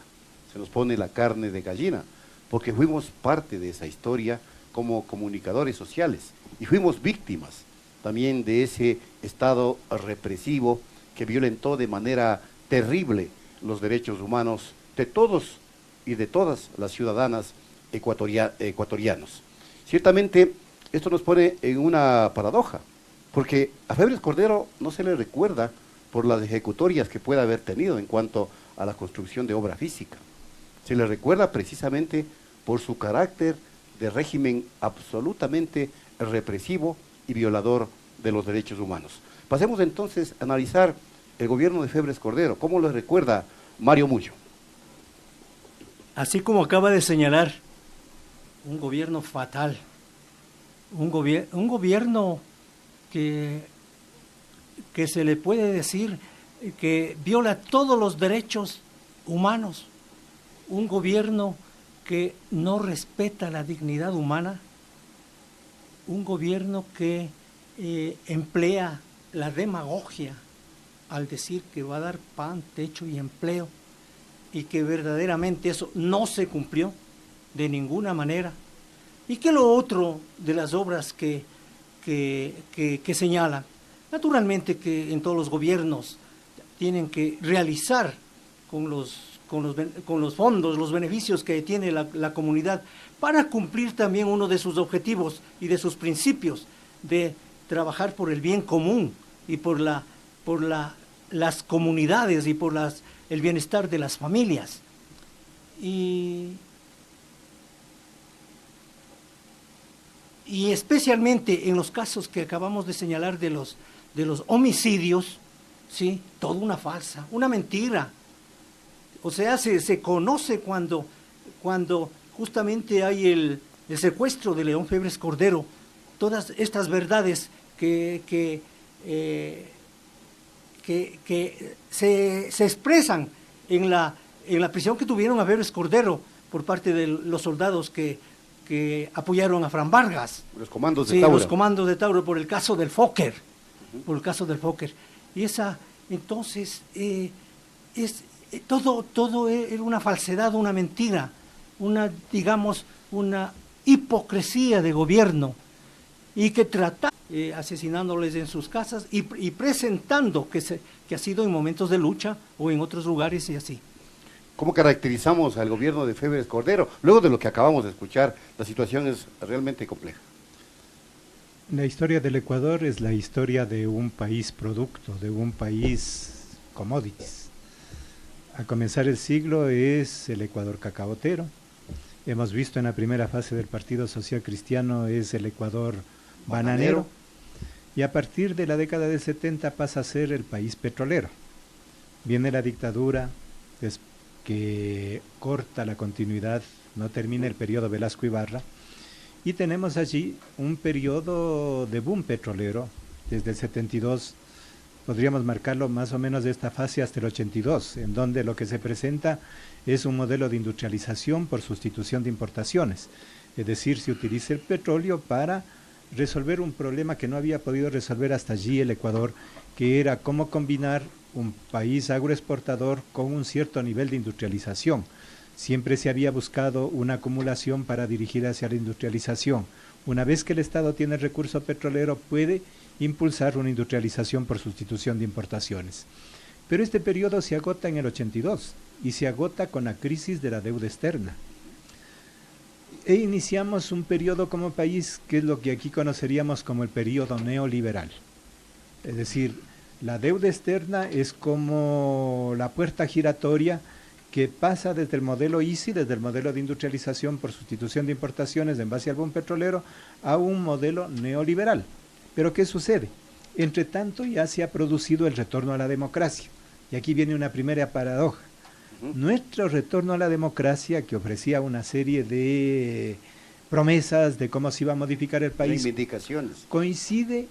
se nos pone la carne de gallina, porque fuimos parte de esa historia como comunicadores sociales y fuimos víctimas también de ese estado represivo que violentó de manera terrible los derechos humanos de todos y de todas las ciudadanas ecuatorianos. Ciertamente, esto nos pone en una paradoja, porque a Febres Cordero no se le recuerda por las ejecutorias que pueda haber tenido en cuanto a la construcción de obra física. Se le recuerda precisamente por su carácter de régimen absolutamente represivo y violador de los derechos humanos. Pasemos entonces a analizar el gobierno de Febres Cordero. ¿Cómo lo recuerda Mario Muyo? Así como acaba de señalar, un gobierno fatal, un gobierno que se le puede decir que viola todos los derechos humanos, un gobierno que no respeta la dignidad humana, un gobierno que emplea la demagogia al decir que va a dar pan, techo y empleo, y que verdaderamente eso no se cumplió de ninguna manera, y que lo otro de las obras que señalan, naturalmente que en todos los gobiernos tienen que realizar con los fondos, los beneficios que tiene la comunidad, para cumplir también uno de sus objetivos y de sus principios de trabajar por el bien común y por las comunidades y por el bienestar de las familias. Y especialmente en los casos que acabamos de señalar de los homicidios, ¿sí? Toda una farsa, una mentira. O sea, se conoce cuando justamente hay el secuestro de León Febres Cordero, todas estas verdades que se expresan en la prisión que tuvieron a Febres Cordero por parte de los soldados que apoyaron a Fran Vargas. Los comandos de Tauro. Los comandos de Tauro por el caso del Fokker. Por el caso del Fokker. Y entonces, todo era una falsedad, una mentira, una hipocresía de gobierno, y que trata asesinándoles en sus casas y presentando que ha sido en momentos de lucha o en otros lugares y así. ¿Cómo caracterizamos al gobierno de Febres Cordero? Luego de lo que acabamos de escuchar, la situación es realmente compleja. La historia del Ecuador es la historia de un país producto, de un país commodities. A comenzar el siglo es el Ecuador cacaotero. Hemos visto en la primera fase del Partido Social Cristiano es el Ecuador bananero. Y a partir de la década del 70 pasa a ser el país petrolero. Viene la dictadura que corta la continuidad, no termina el periodo Velasco Ibarra, y tenemos allí un periodo de boom petrolero desde el 72, podríamos marcarlo más o menos de esta fase hasta el 82, en donde lo que se presenta es un modelo de industrialización por sustitución de importaciones, es decir, se utiliza el petróleo para resolver un problema que no había podido resolver hasta allí el Ecuador, que era cómo combinar un país agroexportador con un cierto nivel de industrialización. Siempre se había buscado una acumulación para dirigir hacia la industrialización. Una vez que el Estado tiene el recurso petrolero, puede impulsar una industrialización por sustitución de importaciones. Pero este periodo se agota en el 82 y se agota con la crisis de la deuda externa. E iniciamos un periodo como país que es lo que aquí conoceríamos como el periodo neoliberal. Es decir, la deuda externa es como la puerta giratoria que pasa desde el modelo ISI, desde el modelo de industrialización por sustitución de importaciones en base al boom petrolero, a un modelo neoliberal. Pero ¿qué sucede? Entre tanto ya se ha producido el retorno a la democracia. Y aquí viene una primera paradoja. Nuestro retorno a la democracia, que ofrecía una serie de promesas de cómo se iba a modificar el país, coincide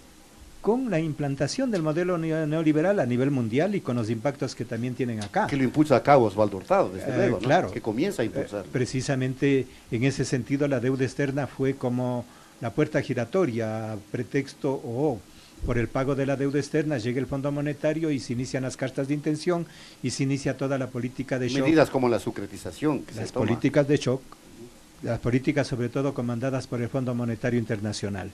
con la implantación del modelo neoliberal a nivel mundial y con los impactos que también tienen acá. Que lo impulsa a cabo Osvaldo Hurtado, desde luego, ¿no? Claro. Que comienza a impulsar. Precisamente en ese sentido la deuda externa fue como la puerta giratoria, pretexto o por el pago de la deuda externa llega el Fondo Monetario y se inician las cartas de intención y se inicia toda la política de shock. Medidas como la sucretización. Las políticas de shock, las políticas sobre todo comandadas por el Fondo Monetario Internacional.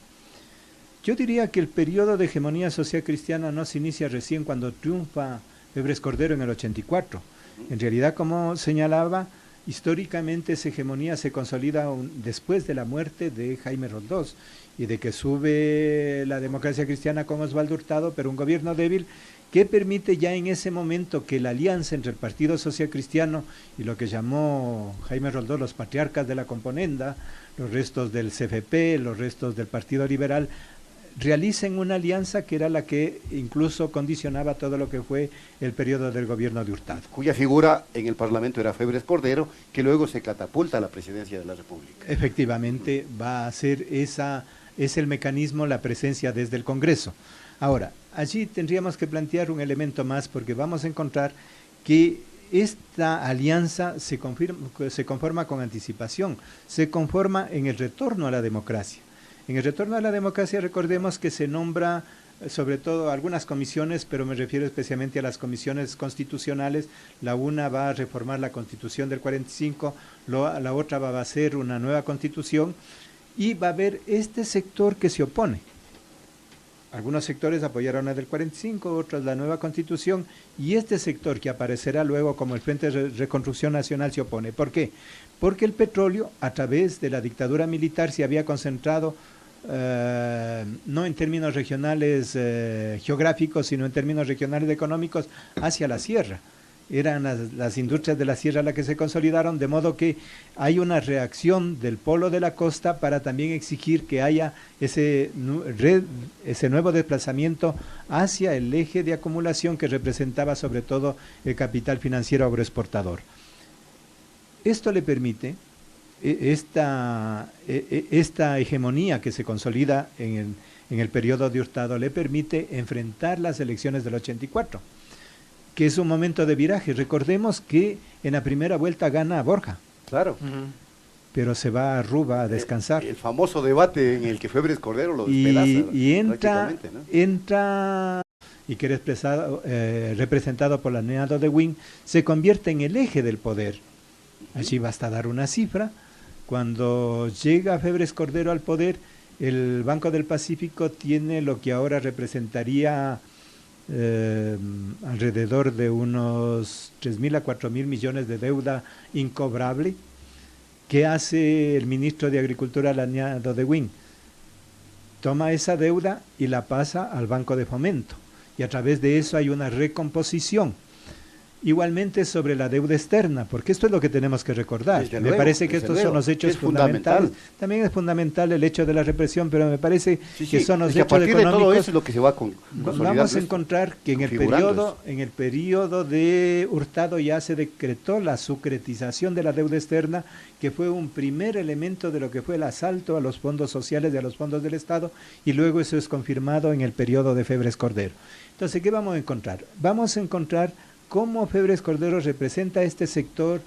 Yo diría que el periodo de hegemonía social cristiana no se inicia recién cuando triunfa Febres Cordero en el 84. En realidad, como señalaba, históricamente esa hegemonía se consolida después de la muerte de Jaime Roldós y de que sube la democracia cristiana con Osvaldo Hurtado, pero un gobierno débil que permite ya en ese momento que la alianza entre el Partido Social Cristiano y lo que llamó Jaime Roldós los patriarcas de la componenda, los restos del CFP, los restos del Partido Liberal, realicen una alianza que era la que incluso condicionaba todo lo que fue el periodo del gobierno de Hurtado. Cuya figura en el Parlamento era Febres Cordero, que luego se catapulta a la presidencia de la República. Efectivamente, va a ser es el mecanismo, la presencia desde el Congreso. Ahora, allí tendríamos que plantear un elemento más porque vamos a encontrar que esta alianza se conforma con anticipación, se conforma en el retorno a la democracia. En el retorno a la democracia recordemos que se nombra sobre todo algunas comisiones, pero me refiero especialmente a las comisiones constitucionales. La una va a reformar la Constitución del 45, la otra va a hacer una nueva Constitución y va a haber este sector que se opone. Algunos sectores apoyaron la del 45, otros la nueva Constitución y este sector que aparecerá luego como el Frente de Reconstrucción Nacional se opone. ¿Por qué? Porque el petróleo a través de la dictadura militar se había concentrado no en términos regionales geográficos, sino en términos regionales económicos hacia la sierra. Eran las industrias de la sierra las que se consolidaron, de modo que hay una reacción del polo de la costa para también exigir que haya ese nuevo desplazamiento hacia el eje de acumulación que representaba sobre todo el capital financiero agroexportador. Esto le permite esta hegemonía que se consolida en el periodo de Hurtado le permite enfrentar las elecciones del 84, que es un momento de viraje. Recordemos que en la primera vuelta gana Borja. Claro. Pero se va a Aruba a descansar. El famoso debate en el que Febres Cordero lo despedaza. Y entra y que era representado por la Neado de Wing, se convierte en el eje del poder. Allí basta dar una cifra. Cuando llega Febres Cordero al poder, el Banco del Pacífico tiene lo que ahora representaría alrededor de unos 3.000 a 4.000 millones de deuda incobrable. ¿Qué hace el ministro de Agricultura, Laniado de Wing? Toma esa deuda y la pasa al Banco de Fomento. Y a través de eso hay una recomposición. Igualmente sobre la deuda externa, porque esto es lo que tenemos que recordar. Me parece que estos son los hechos fundamentales. También es fundamental el hecho de la represión, pero me parece que son los hechos económicos. De todo eso es lo que se va con vamos a encontrar que en el periodo de Hurtado ya se decretó la sucretización de la deuda externa, que fue un primer elemento de lo que fue el asalto a los fondos sociales y a los fondos del Estado, y luego eso es confirmado en el periodo de Febres Cordero. Entonces, ¿qué vamos a encontrar? Vamos a encontrar cómo Febres Cordero representa este sector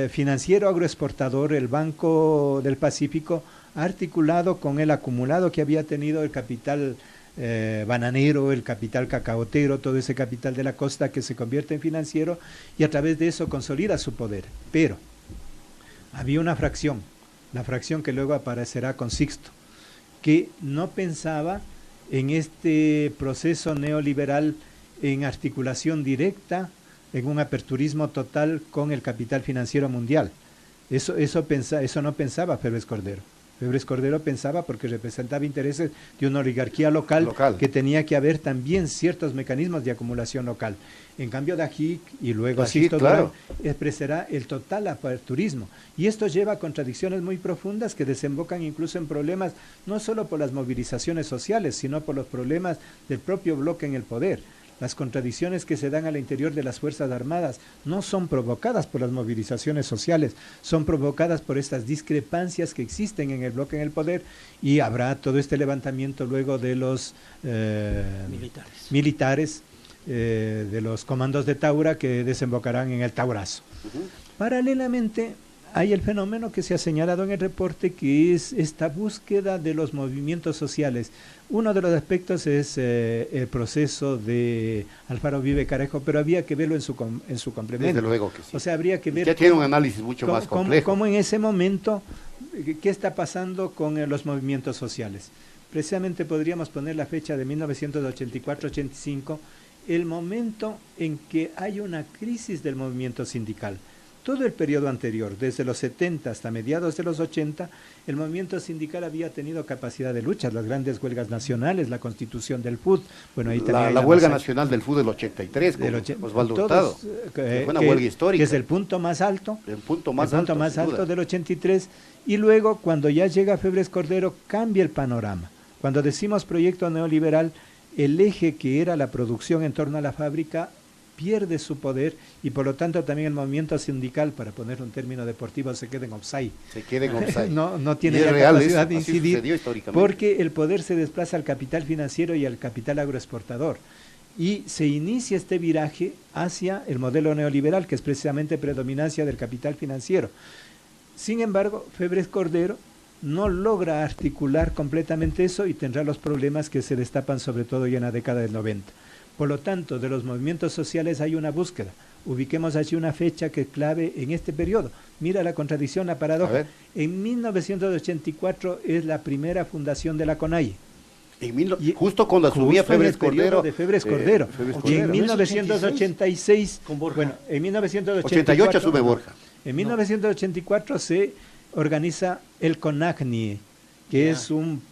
financiero agroexportador, el Banco del Pacífico, articulado con el acumulado que había tenido el capital bananero, el capital cacaotero, todo ese capital de la costa que se convierte en financiero y a través de eso consolida su poder. Pero había una fracción, la fracción que luego aparecerá con Sixto, que no pensaba en este proceso neoliberal en articulación directa, en un aperturismo total con el capital financiero mundial, Eso no pensaba Febres Cordero. Febres Cordero pensaba porque representaba intereses de una oligarquía local que tenía que haber también ciertos mecanismos de acumulación local. En cambio, Dajic y luego Sixto Durán expresará el total aperturismo. Y esto lleva a contradicciones muy profundas que desembocan incluso en problemas no solo por las movilizaciones sociales, sino por los problemas del propio bloque en el poder. Las contradicciones que se dan al interior de las Fuerzas Armadas no son provocadas por las movilizaciones sociales, son provocadas por estas discrepancias que existen en el bloque en el poder, y habrá todo este levantamiento luego de los militares de los comandos de Taura que desembocarán en el Taurazo. Paralelamente, hay el fenómeno que se ha señalado en el reporte, que es esta búsqueda de los movimientos sociales. Uno de los aspectos es el proceso de Alfaro Uribe Carejo, pero había que verlo en su complemento. Desde luego que sí. O sea, habría que ver... Ya tiene un análisis mucho más complejo. Cómo en ese momento, ¿qué está pasando con los movimientos sociales? Precisamente podríamos poner la fecha de 1984-85, el momento en que hay una crisis del movimiento sindical. Todo el periodo anterior, desde los 70 hasta mediados de los 80, el movimiento sindical había tenido capacidad de lucha, las grandes huelgas nacionales, la constitución del FUT. Bueno, ahí la huelga nacional del FUT del 83, con Osvaldo Hurtado. Fue una huelga histórica. Que es el punto más alto. El punto más alto del 83. Y luego, cuando ya llega Febres Cordero, cambia el panorama. Cuando decimos proyecto neoliberal, el eje que era la producción en torno a la fábrica pierde su poder, y por lo tanto también el movimiento sindical, para poner un término deportivo, se queda en offside. No tiene la capacidad de incidir, porque el poder se desplaza al capital financiero y al capital agroexportador. Y se inicia este viraje hacia el modelo neoliberal, que es precisamente predominancia del capital financiero. Sin embargo, Febres Cordero no logra articular completamente eso y tendrá los problemas que se destapan sobre todo ya en la década del 90. Por lo tanto, de los movimientos sociales hay una búsqueda. Ubiquemos allí una fecha que es clave en este periodo. Mira la contradicción, la paradoja. En 1984 es la primera fundación de la CONAIE. Justo cuando asumía Febres Cordero. De Febres Cordero. Y en 1986, bueno, en 1984, 88 asume Borja. En 1984 se organiza el CONACNIE, que es un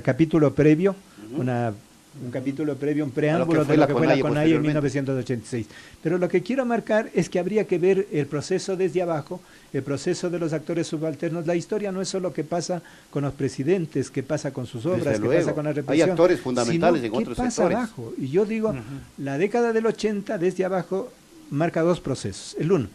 capítulo previo, un preámbulo de lo que fue la CONAIE en 1986. Pero lo que quiero marcar es que habría que ver el proceso desde abajo, el proceso de los actores subalternos. La historia no es solo qué pasa con los presidentes, qué pasa con sus obras, qué pasa con la represión. Hay actores fundamentales en otros sectores. ¿Qué pasa abajo? Y yo digo, la década del 80 desde abajo marca dos procesos. El uno,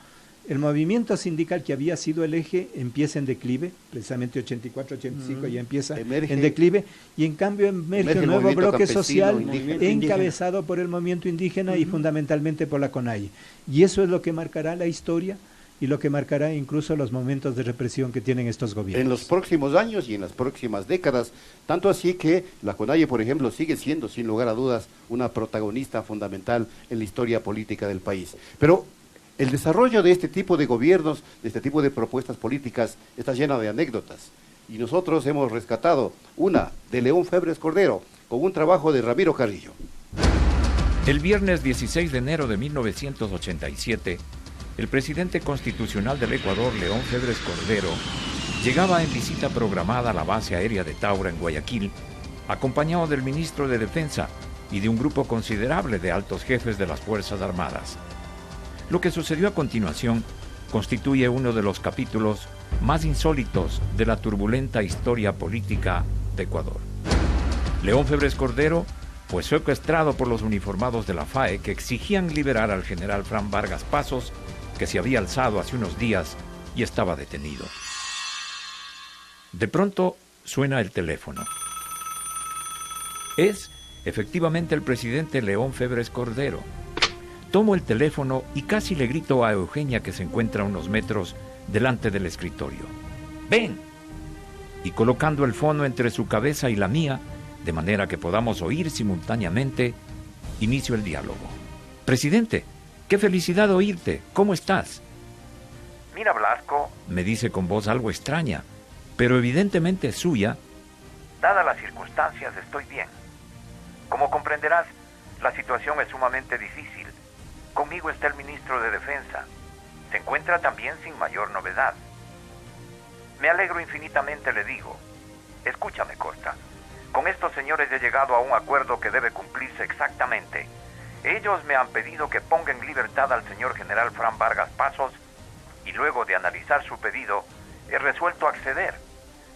el movimiento sindical, que había sido el eje, empieza en declive, precisamente 84-85 ya empieza en declive, y en cambio emerge un nuevo bloque social encabezado por el movimiento indígena y fundamentalmente por la CONAIE. Y eso es lo que marcará la historia y lo que marcará incluso los momentos de represión que tienen estos gobiernos. En los próximos años y en las próximas décadas, tanto así que la CONAIE, por ejemplo, sigue siendo, sin lugar a dudas, una protagonista fundamental en la historia política del país. Pero el desarrollo de este tipo de gobiernos, de este tipo de propuestas políticas, está llena de anécdotas. Y nosotros hemos rescatado una de León Febres Cordero, con un trabajo de Ramiro Carrillo. El viernes 16 de enero de 1987, el presidente constitucional del Ecuador, León Febres Cordero, llegaba en visita programada a la base aérea de Taura, en Guayaquil, acompañado del ministro de Defensa y de un grupo considerable de altos jefes de las Fuerzas Armadas. Lo que sucedió a continuación constituye uno de los capítulos más insólitos de la turbulenta historia política de Ecuador. León Febres Cordero fue secuestrado por los uniformados de la FAE, que exigían liberar al general Fran Vargas Pasos, que se había alzado hace unos días y estaba detenido. De pronto suena el teléfono. Es efectivamente el presidente León Febres Cordero. Tomo el teléfono y casi le grito a Eugenia, que se encuentra a unos metros delante del escritorio: ¡ven! Y colocando el fono entre su cabeza y la mía, de manera que podamos oír simultáneamente, inicio el diálogo. Presidente, qué felicidad oírte. ¿Cómo estás? Mira, Blasco, me dice con voz algo extraña, pero evidentemente suya. Dadas las circunstancias, estoy bien. Como comprenderás, la situación es sumamente difícil. Conmigo está el ministro de Defensa. Se encuentra también sin mayor novedad. Me alegro infinitamente, le digo. Escúchame, Costa. Con estos señores he llegado a un acuerdo que debe cumplirse exactamente. Ellos me han pedido que ponga en libertad al señor general Fran Vargas Pasos y luego de analizar su pedido, he resuelto acceder.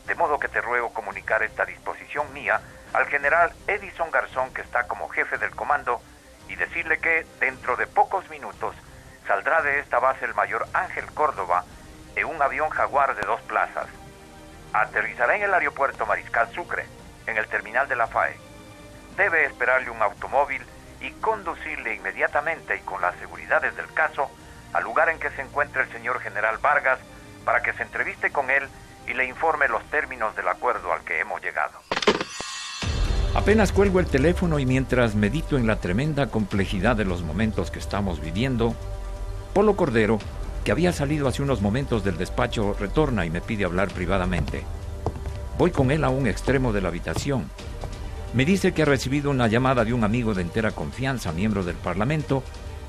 De modo que te ruego comunicar esta disposición mía al general Edison Garzón, que está como jefe del comando, y decirle que, dentro de pocos minutos, saldrá de esta base el mayor Ángel Córdoba en un avión Jaguar de 2 plazas. Aterrizará en el aeropuerto Mariscal Sucre, en el terminal de la FAE. Debe esperarle un automóvil y conducirle inmediatamente y con las seguridades del caso al lugar en que se encuentra el señor general Vargas para que se entreviste con él y le informe los términos del acuerdo al que hemos llegado. Apenas cuelgo el teléfono y mientras medito en la tremenda complejidad de los momentos que estamos viviendo, Polo Cordero, que había salido hace unos momentos del despacho, retorna y me pide hablar privadamente. Voy con él a un extremo de la habitación. Me dice que ha recibido una llamada de un amigo de entera confianza, miembro del Parlamento,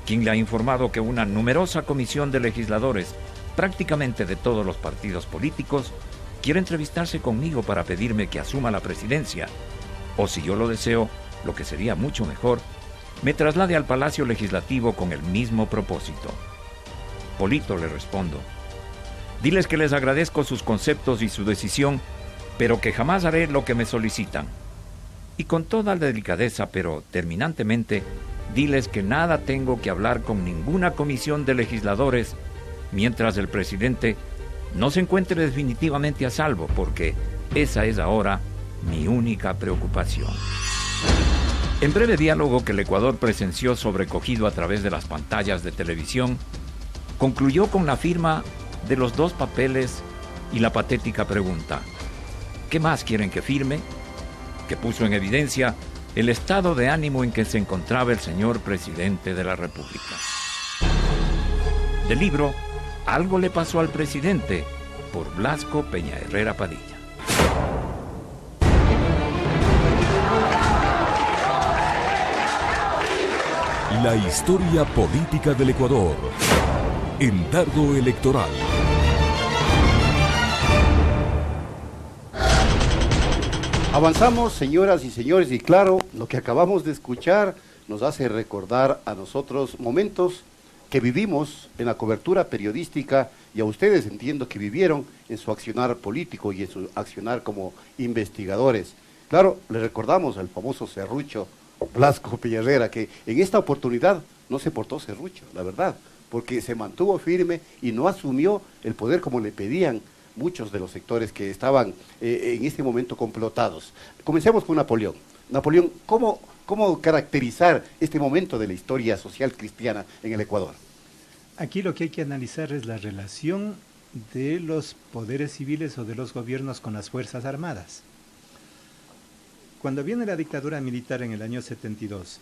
quien le ha informado que una numerosa comisión de legisladores, prácticamente de todos los partidos políticos, quiere entrevistarse conmigo para pedirme que asuma la presidencia, o si yo lo deseo, lo que sería mucho mejor, me traslade al Palacio Legislativo con el mismo propósito. Polito, le respondo. Diles que les agradezco sus conceptos y su decisión, pero que jamás haré lo que me solicitan. Y con toda delicadeza, pero terminantemente, diles que nada tengo que hablar con ninguna comisión de legisladores mientras el presidente no se encuentre definitivamente a salvo, porque esa es ahora mi única preocupación. En breve diálogo que el Ecuador presenció sobrecogido a través de las pantallas de televisión, concluyó con la firma de los 2 papeles y la patética pregunta: ¿qué más quieren que firme?, que puso en evidencia el estado de ánimo en que se encontraba el señor presidente de la República. Del libro Algo le pasó al presidente, por Blasco Peña Herrera Padilla. La historia política del Ecuador en Dardo Electoral. Avanzamos, señoras y señores, y claro, lo que acabamos de escuchar nos hace recordar a nosotros momentos que vivimos en la cobertura periodística y a ustedes entiendo que vivieron en su accionar político y en su accionar como investigadores. Claro, le recordamos al famoso serrucho Blasco Peña Herrera, que en esta oportunidad no se portó serrucho, la verdad, porque se mantuvo firme y no asumió el poder como le pedían muchos de los sectores que estaban en este momento complotados. Comencemos con Napoleón. Napoleón, ¿cómo caracterizar este momento de la historia social cristiana en el Ecuador? Aquí lo que hay que analizar es la relación de los poderes civiles o de los gobiernos con las Fuerzas Armadas. Cuando viene la dictadura militar en el año 72,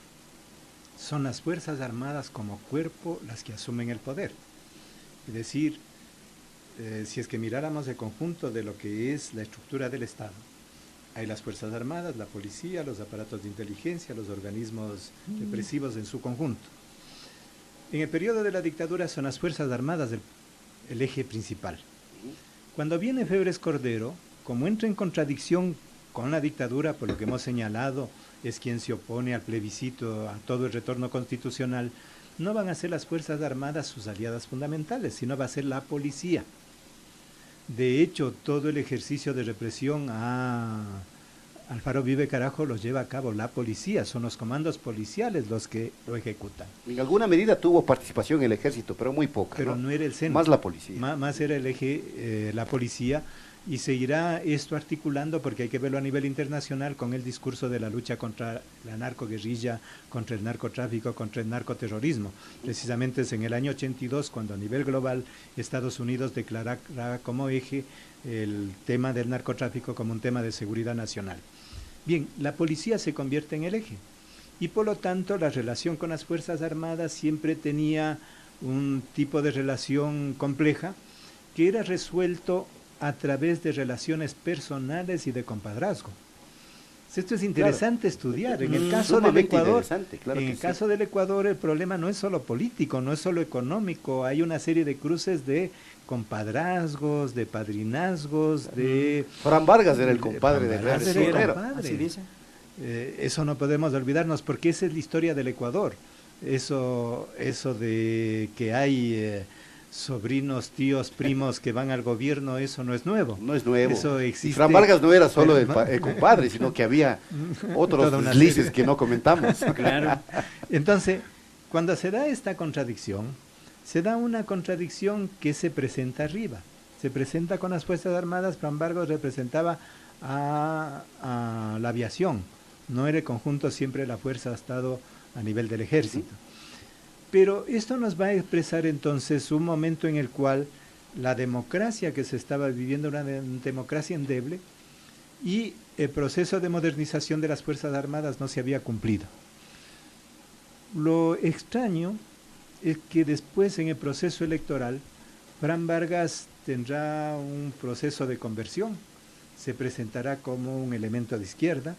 son las Fuerzas Armadas como cuerpo las que asumen el poder. Es decir, si es que miráramos el conjunto de lo que es la estructura del Estado, hay las Fuerzas Armadas, la policía, los aparatos de inteligencia, los organismos represivos en su conjunto. En el periodo de la dictadura son las Fuerzas Armadas el eje principal. Cuando viene Febres Cordero, como entra en contradicción con la dictadura, por lo que hemos señalado, es quien se opone al plebiscito, a todo el retorno constitucional, no van a ser las Fuerzas Armadas sus aliadas fundamentales, sino va a ser la policía. De hecho, todo el ejercicio de represión a Alfaro Vive Carajo los lleva a cabo la policía, son los comandos policiales los que lo ejecutan. En alguna medida tuvo participación el ejército, pero muy poca. Pero no era el centro. Más la policía. Más era el eje, la policía, y se irá esto articulando porque hay que verlo a nivel internacional con el discurso de la lucha contra la narcoguerrilla, contra el narcotráfico, contra el narcoterrorismo. Precisamente es en el año 82 cuando a nivel global Estados Unidos declara como eje el tema del narcotráfico como un tema de seguridad nacional. Bien, la policía se convierte en el eje y por lo tanto la relación con las Fuerzas Armadas siempre tenía un tipo de relación compleja que era resuelto a través de relaciones personales y de compadrazgo. Esto es interesante estudiar. En el caso del Sumamente Ecuador, interesante, claro en que el sí. caso del Ecuador, el problema no es solo político, no es solo económico. Hay una serie de cruces de compadrazgos, de padrinazgos, de... Fran Vargas era el compadre de Vargas Febres era el Cordero. compadre. Así dice. Eso no podemos olvidarnos, porque esa es la historia del Ecuador. Eso de que hay sobrinos, tíos, primos que van al gobierno, eso no es nuevo. No es nuevo. Eso Y existe. Fran Vargas no era solo el compadre, sino que había otros Toda una deslices serie. que no comentamos. Claro. Entonces, cuando se da esta contradicción, se da una contradicción que se presenta arriba. Se presenta con las Fuerzas Armadas. Fran Vargas representaba a la aviación. No era el conjunto, siempre la fuerza ha estado a nivel del ejército. Pero esto nos va a expresar entonces un momento en el cual la democracia que se estaba viviendo era una democracia endeble y el proceso de modernización de las Fuerzas Armadas no se había cumplido. Lo extraño es que después en el proceso electoral, Fran Vargas tendrá un proceso de conversión, se presentará como un elemento de izquierda,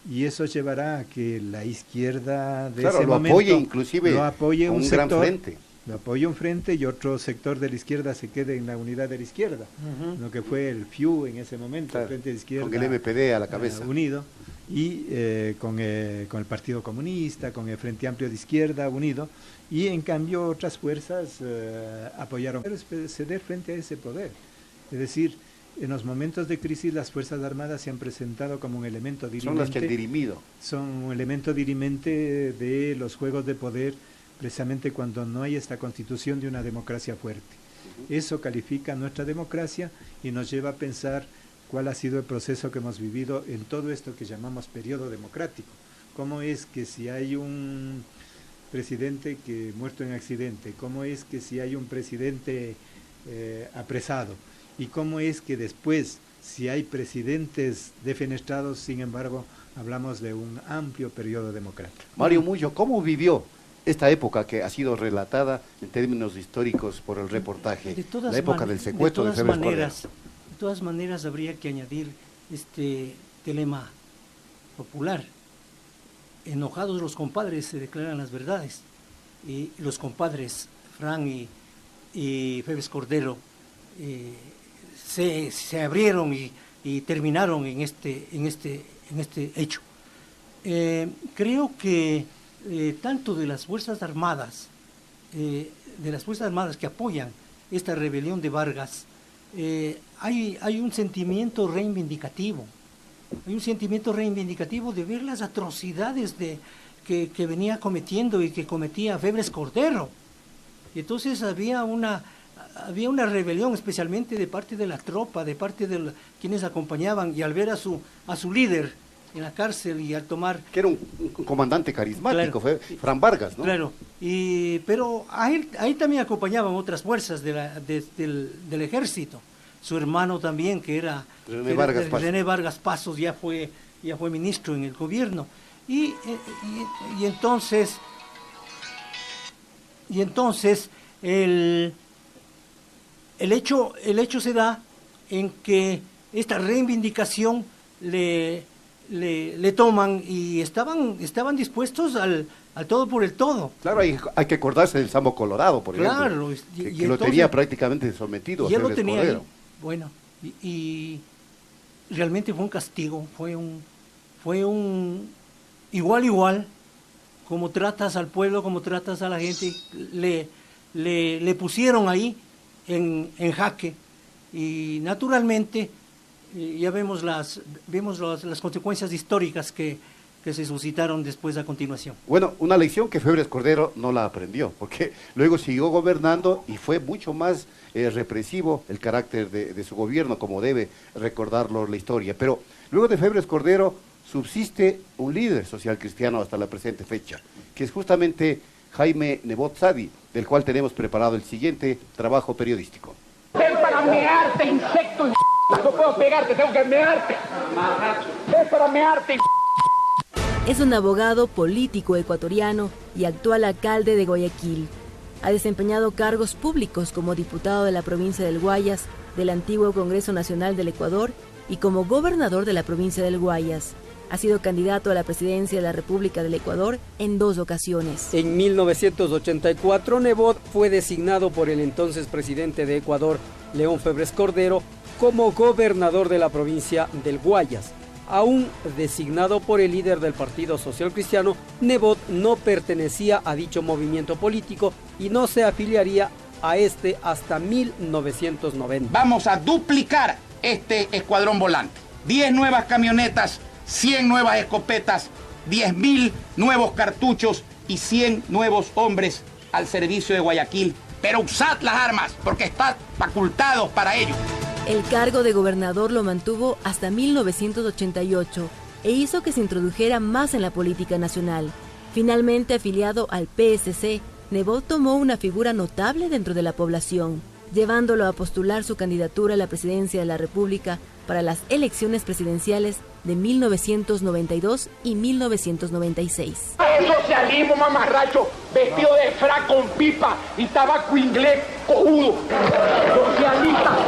y eso llevará a que la izquierda de ese momento apoye inclusive lo apoye un gran sector, frente. lo apoya un frente y otro sector de la izquierda se quede en la unidad de la izquierda, lo que fue el FIU en ese momento, Claro, el Frente de Izquierda con el MPD a la cabeza. unido, y con el Partido Comunista, con el Frente Amplio de Izquierda unido, y en cambio otras fuerzas apoyaron ceder frente a ese poder. Es decir, en los momentos de crisis las Fuerzas Armadas se han presentado como un elemento dirimente. Son las que han dirimido. Son un elemento dirimente de los juegos de poder, precisamente cuando no hay esta constitución de una democracia fuerte. Eso califica nuestra democracia y nos lleva a pensar cuál ha sido el proceso que hemos vivido en todo esto que llamamos periodo democrático. ¿Cómo es que si hay un presidente que muerto en accidente? ¿Cómo es que si hay un presidente apresado? ¿Y cómo es que después, si hay presidentes defenestrados, sin embargo, hablamos de un amplio periodo democrático? Mario Muyo, ¿cómo vivió esta época que ha sido relatada en términos históricos por el reportaje? La época del secuestro de Febres Cordero. De todas maneras, habría que añadir este lema popular. Enojados los compadres se declaran las verdades. Y los compadres, Fran y Febres Cordero, se abrieron y terminaron en este hecho. Creo que tanto de las Fuerzas Armadas, que apoyan esta rebelión de Vargas, hay un sentimiento reivindicativo. Hay un sentimiento reivindicativo de ver las atrocidades que venía cometiendo y que cometía Febres Cordero. Y entonces había una rebelión, especialmente de parte de la tropa, de parte de quienes acompañaban, y al ver a su líder en la cárcel y al tomar... Que era un comandante carismático, Claro. fue Fran Vargas, ¿no? Claro, pero ahí también acompañaban otras fuerzas del ejército. Su hermano también, que era René Vargas Pasos, ya fue ministro en el gobierno. Y entonces el hecho se da en que esta reivindicación le toman y estaban dispuestos al todo por el todo. Claro, hay que acordarse del Sambo Colorado, por ejemplo. Claro, que lo tenía prácticamente sometido a Febres Cordero. Bueno, y realmente fue un castigo, fue un igual, como tratas al pueblo, como tratas a la gente, le pusieron ahí en jaque, y naturalmente ya vemos las consecuencias históricas que se suscitaron después a continuación. Bueno, una lección que Febres Cordero no la aprendió, porque luego siguió gobernando y fue mucho más represivo el carácter de su gobierno, como debe recordarlo la historia. Pero luego de Febres Cordero subsiste un líder social cristiano hasta la presente fecha, que es justamente Jaime Nebot Sadi, del cual tenemos preparado el siguiente trabajo periodístico. Ven para mearte, insecto. No puedo pegarte, tengo que mearte. Ven para mearte. Es un abogado político ecuatoriano y actual alcalde de Guayaquil. Ha desempeñado cargos públicos como diputado de la provincia del Guayas, del antiguo Congreso Nacional del Ecuador, y como gobernador de la provincia del Guayas. Ha sido candidato a la presidencia de la República del Ecuador en 2 ocasiones. En 1984, Nebot fue designado por el entonces presidente de Ecuador, León Febres Cordero, como gobernador de la provincia del Guayas. Aún designado por el líder del Partido Social Cristiano, Nebot no pertenecía a dicho movimiento político y no se afiliaría a este hasta 1990. Vamos a duplicar este escuadrón volante. 10 nuevas camionetas, 100 nuevas escopetas, 10.000 nuevos cartuchos y 100 nuevos hombres al servicio de Guayaquil. Pero usad las armas porque están facultados para ello. El cargo de gobernador lo mantuvo hasta 1988 e hizo que se introdujera más en la política nacional. Finalmente afiliado al PSC, Nebot tomó una figura notable dentro de la población, llevándolo a postular su candidatura a la presidencia de la República para las elecciones presidenciales de 1992 y 1996. Socialismo mamarracho, vestido de frac con pipa y tabaco inglés cojudo. Socialista,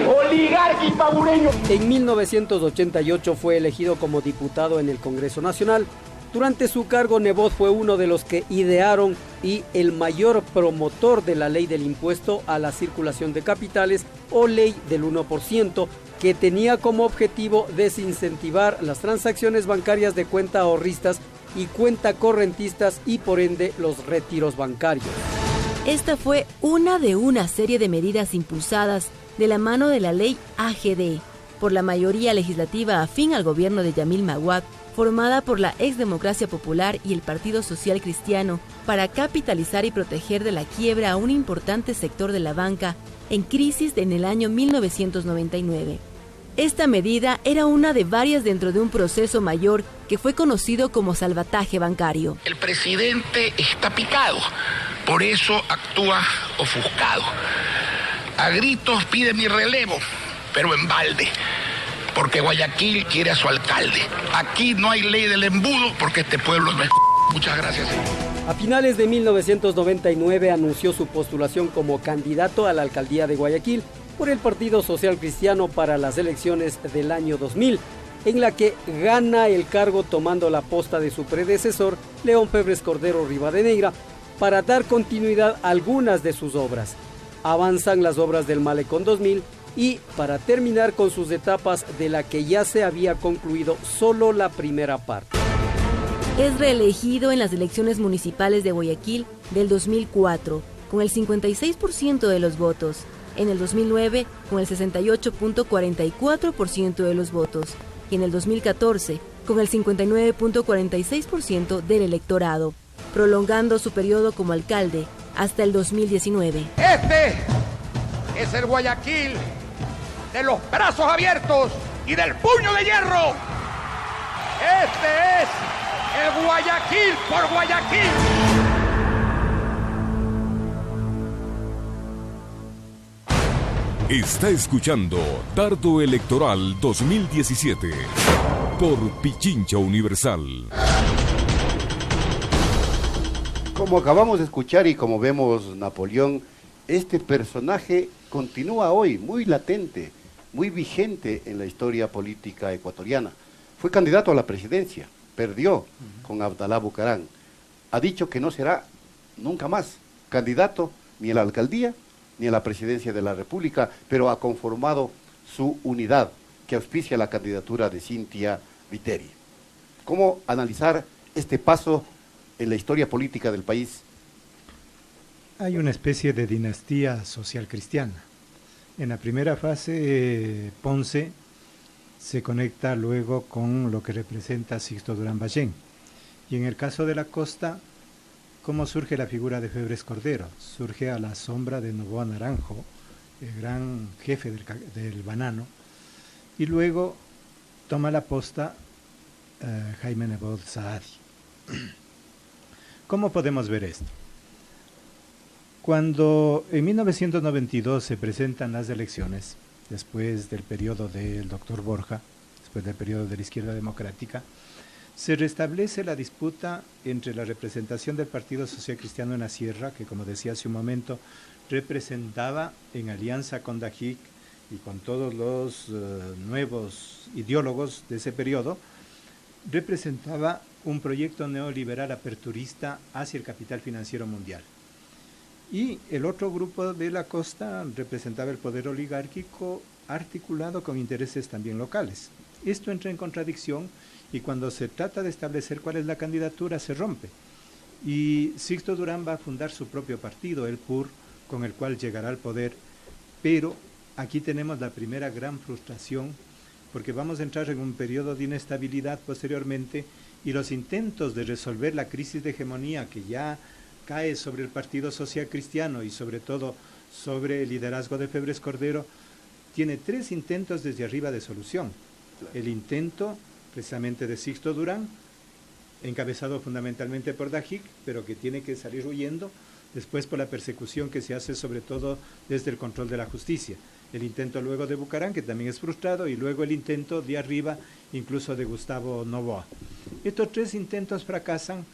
oligarca y pabureño. En 1988 fue elegido como diputado en el Congreso Nacional. Durante su cargo, Nebot fue uno de los que idearon y el mayor promotor de la ley del impuesto a la circulación de capitales o ley del 1%, que tenía como objetivo desincentivar las transacciones bancarias de cuenta ahorristas y cuenta correntistas y por ende los retiros bancarios. Esta fue una de una serie de medidas impulsadas de la mano de la ley AGD por la mayoría legislativa afín al gobierno de Yamil Maguad, formada por la Exdemocracia Popular y el Partido Social Cristiano, para capitalizar y proteger de la quiebra a un importante sector de la banca en crisis en el año 1999. Esta medida era una de varias dentro de un proceso mayor que fue conocido como salvataje bancario. El presidente está picado, por eso actúa ofuscado. A gritos pide mi relevo, pero en balde, porque Guayaquil quiere a su alcalde. Aquí no hay ley del embudo porque este pueblo no es... Muchas gracias. A finales de 1999 anunció su postulación como candidato a la alcaldía de Guayaquil por el Partido Social Cristiano para las elecciones del año 2000, en la que gana el cargo tomando la posta de su predecesor, León Febres Cordero Rivadeneira, para dar continuidad a algunas de sus obras. Avanzan las obras del Malecón 2000 y para terminar con sus etapas de la que ya se había concluido solo la primera parte. Es reelegido en las elecciones municipales de Guayaquil del 2004 con el 56% de los votos, en el 2009 con el 68.44% de los votos y en el 2014 con el 59.46% del electorado, prolongando su periodo como alcalde hasta el 2019. Este es el Guayaquil de los brazos abiertos y del puño de hierro. Este es el Guayaquil por Guayaquil. Está escuchando Dardo Electoral 2017 por Pichincha Universal. Como acabamos de escuchar y como vemos, Napoleón, este personaje continúa hoy muy latente, muy vigente en la historia política ecuatoriana. Fue candidato a la presidencia, perdió con Abdalá Bucaram. Ha dicho que no será nunca más candidato ni a la alcaldía ni a la presidencia de la República, pero ha conformado su unidad que auspicia la candidatura de Cynthia Viteri. ¿Cómo analizar este paso en la historia política del país? Hay una especie de dinastía social cristiana. En la primera fase, Ponce se conecta luego con lo que representa Sixto Durán Ballén. Y en el caso de la costa, ¿cómo surge la figura de Febres Cordero? Surge a la sombra de Noboa Naranjo, el gran jefe del banano, y luego toma la posta Jaime Nebot Saadi. ¿Cómo podemos ver esto? Cuando en 1992 se presentan las elecciones, después del periodo del doctor Borja, después del periodo de la izquierda democrática, se restablece la disputa entre la representación del Partido Social Cristiano en la Sierra, que como decía hace un momento, representaba en alianza con Dajic y con todos los nuevos ideólogos de ese periodo, representaba un proyecto neoliberal aperturista hacia el capital financiero mundial. Y el otro grupo de la costa representaba el poder oligárquico articulado con intereses también locales. Esto entra en contradicción y cuando se trata de establecer cuál es la candidatura se rompe. Y Sixto Durán va a fundar su propio partido, el PUR, con el cual llegará al poder, pero aquí tenemos la primera gran frustración porque vamos a entrar en un periodo de inestabilidad posteriormente y los intentos de resolver la crisis de hegemonía que ya cae sobre el Partido Social Cristiano y sobre todo sobre el liderazgo de Febres Cordero, tiene 3 intentos desde arriba de solución. El intento precisamente de Sixto Durán, encabezado fundamentalmente por Dajic, pero que tiene que salir huyendo, después por la persecución que se hace sobre todo desde el control de la justicia. El intento luego de Bucarán, que también es frustrado, y luego el intento de arriba, incluso de Gustavo Noboa. Estos 3 intentos fracasan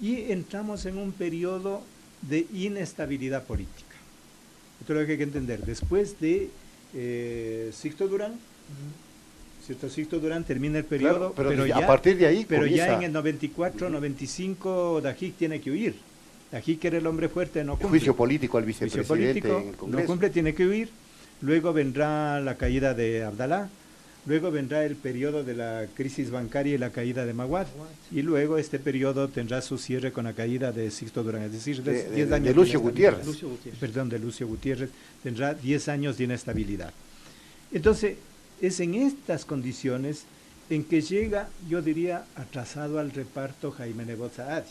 y entramos en un periodo de inestabilidad política. Esto es lo que hay que entender. Después de Sixto Durán, Sixto Durán termina el periodo, claro, pero ya, a partir de ahí pero comienza... ya en el 94, 95, Dajic tiene que huir. Dajic era el hombre fuerte, no cumple. Juicio político al vicepresidente en el Congreso. No cumple, tiene que huir. Luego vendrá la caída de Abdalá, luego vendrá el periodo de la crisis bancaria y la caída de Maguad, y luego este periodo tendrá su cierre con la caída de Sixto Durán, es decir, 10 años de Lucio Gutiérrez. Perdón, de Lucio Gutiérrez, tendrá 10 años de inestabilidad. Entonces, es en estas condiciones en que llega, yo diría, atrasado al reparto Jaime Nebot Saadi,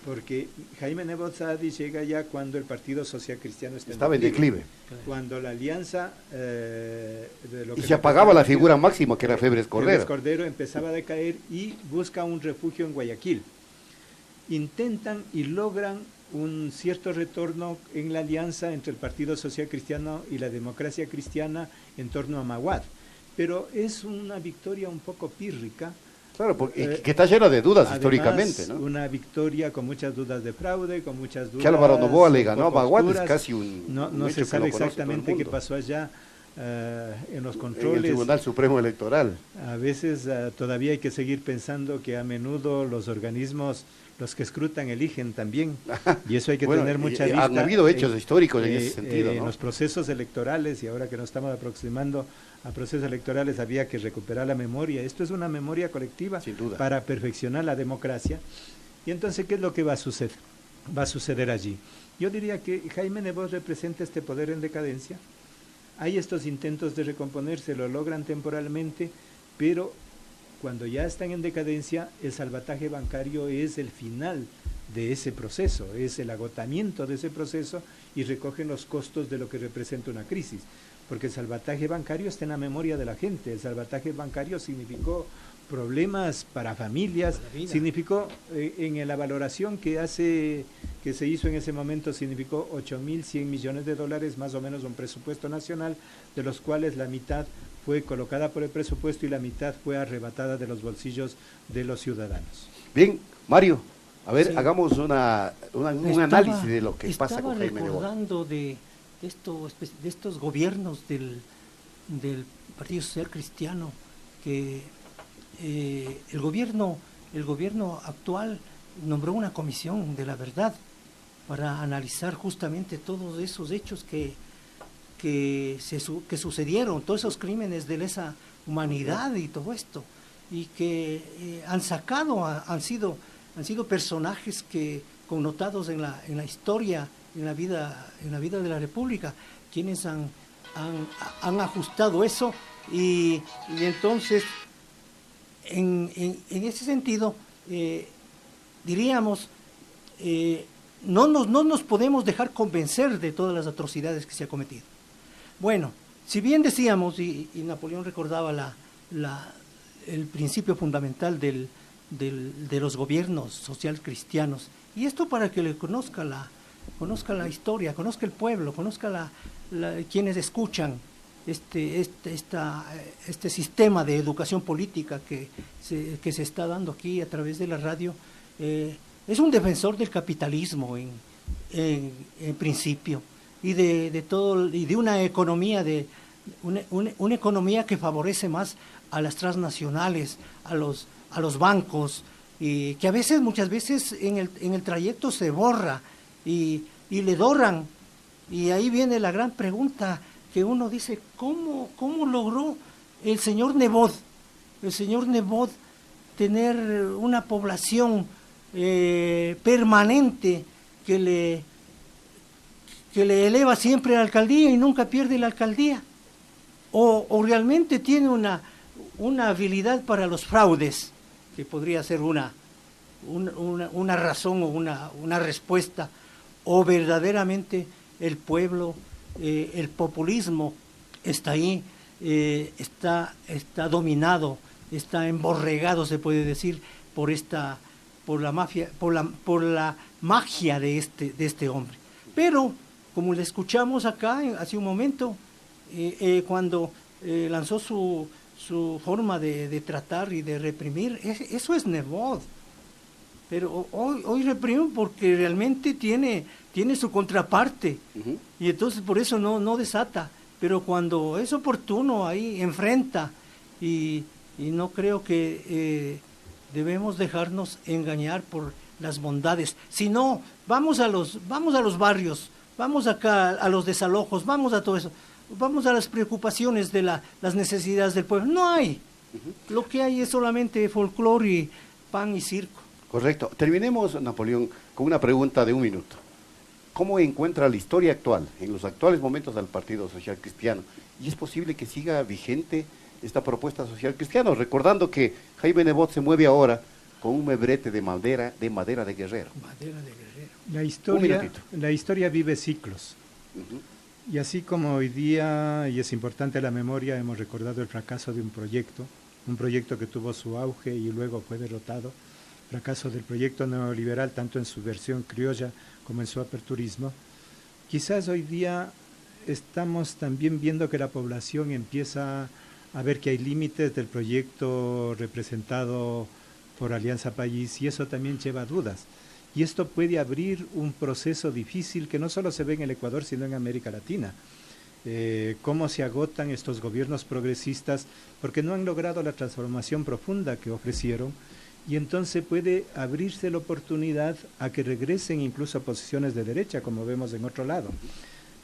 porque Jaime Nebot Saadi llega ya cuando el Partido Social Cristiano estaba en declive. Cuando la alianza de lo que y se apagaba la figura máxima que era Febres Cordero. Febres Cordero empezaba a decaer y busca un refugio en Guayaquil. Intentan y logran un cierto retorno en la alianza entre el Partido Social Cristiano y la Democracia Cristiana en torno a Maguad, pero es una victoria un poco pírrica. Claro, porque que está llena de dudas además, históricamente, ¿no? Una victoria con muchas dudas de fraude, con muchas dudas... Que Álvaro Noboa le ganó a Maguad, es casi un... No se sabe exactamente qué pasó allá en los controles. En el Tribunal Supremo Electoral. A veces todavía hay que seguir pensando que a menudo los organismos, los que escrutan, eligen también. Y eso hay que tener mucha vista. Han habido hechos históricos en ese sentido, ¿no? En los procesos electorales, y ahora que nos estamos aproximando a procesos electorales, había que recuperar la memoria. Esto es una memoria colectiva para perfeccionar la democracia. Y entonces, ¿qué es lo que va a suceder? Va a suceder allí. Yo diría que Jaime Nebot representa este poder en decadencia. Hay estos intentos de recomponerse, lo logran temporalmente, pero cuando ya están en decadencia, el salvataje bancario es el final de ese proceso, es el agotamiento de ese proceso y recogen los costos de lo que representa una crisis. Porque el salvataje bancario está en la memoria de la gente. El salvataje bancario significó problemas para familias, significó en la valoración que se hizo en ese momento, significó 8.100 millones de dólares, más o menos un presupuesto nacional, de los cuales la mitad fue colocada por el presupuesto y la mitad fue arrebatada de los bolsillos de los ciudadanos. Bien, Mario, a ver, hagamos un análisis de lo que pasa con Jaime Nebot. Estaba recordando de estos gobiernos del Partido Social Cristiano, que el gobierno actual nombró una comisión de la verdad para analizar justamente todos esos hechos que sucedieron, todos esos crímenes de lesa humanidad y todo esto, y que han sido personajes que connotados en la historia, en la vida de la República, quienes han ajustado eso y entonces en ese sentido diríamos no nos podemos dejar convencer de todas las atrocidades que se han cometido. Bueno, si bien decíamos y Napoleón recordaba el principio fundamental de los gobiernos social cristianos, y esto para que le conozca la historia, conozca el pueblo, conozca quienes escuchan este sistema de educación política que se está dando aquí a través de la radio. Es un defensor del capitalismo en principio y de todo, y de una economía una economía que favorece más a las transnacionales, a los bancos, y que muchas veces en el trayecto se borra y le doran. Y ahí viene la gran pregunta que uno dice, ¿cómo logró el señor Nebot tener una población permanente que le eleva siempre a la alcaldía y nunca pierde la alcaldía? ¿O realmente tiene una habilidad para los fraudes, que podría ser una razón o una respuesta? ¿O verdaderamente el pueblo, el populismo está ahí, está dominado, está emborregado, se puede decir, por la magia de este hombre? Pero, como le escuchamos acá hace un momento, cuando lanzó su forma de tratar y de reprimir, eso es Nebot. Pero hoy reprime porque realmente tiene su contraparte, y entonces por eso no desata, pero cuando es oportuno ahí enfrenta, y no creo que debemos dejarnos engañar por las bondades, sino vamos a los barrios, vamos acá a los desalojos, vamos a todo eso, vamos a las preocupaciones de las necesidades del pueblo. No hay, lo que hay es solamente folclore y pan y circo. Correcto. Terminemos, Napoleón, con una pregunta de un minuto. ¿Cómo encuentra la historia actual, en los actuales momentos al Partido Social Cristiano? ¿Y es posible que siga vigente esta propuesta social cristiana? Recordando que Jaime Nebot se mueve ahora con un membrete de madera de guerrero. Madera de guerrero. La historia vive ciclos. Y así como hoy día, y es importante la memoria, hemos recordado el fracaso de un proyecto que tuvo su auge y luego fue derrotado, fracaso del proyecto neoliberal, tanto en su versión criolla como en su aperturismo. Quizás hoy día estamos también viendo que la población empieza a ver que hay límites del proyecto representado por Alianza País, y eso también lleva dudas. Y esto puede abrir un proceso difícil que no solo se ve en el Ecuador, sino en América Latina. Cómo se agotan estos gobiernos progresistas porque no han logrado la transformación profunda que ofrecieron, y entonces puede abrirse la oportunidad a que regresen incluso a posiciones de derecha, como vemos en otro lado.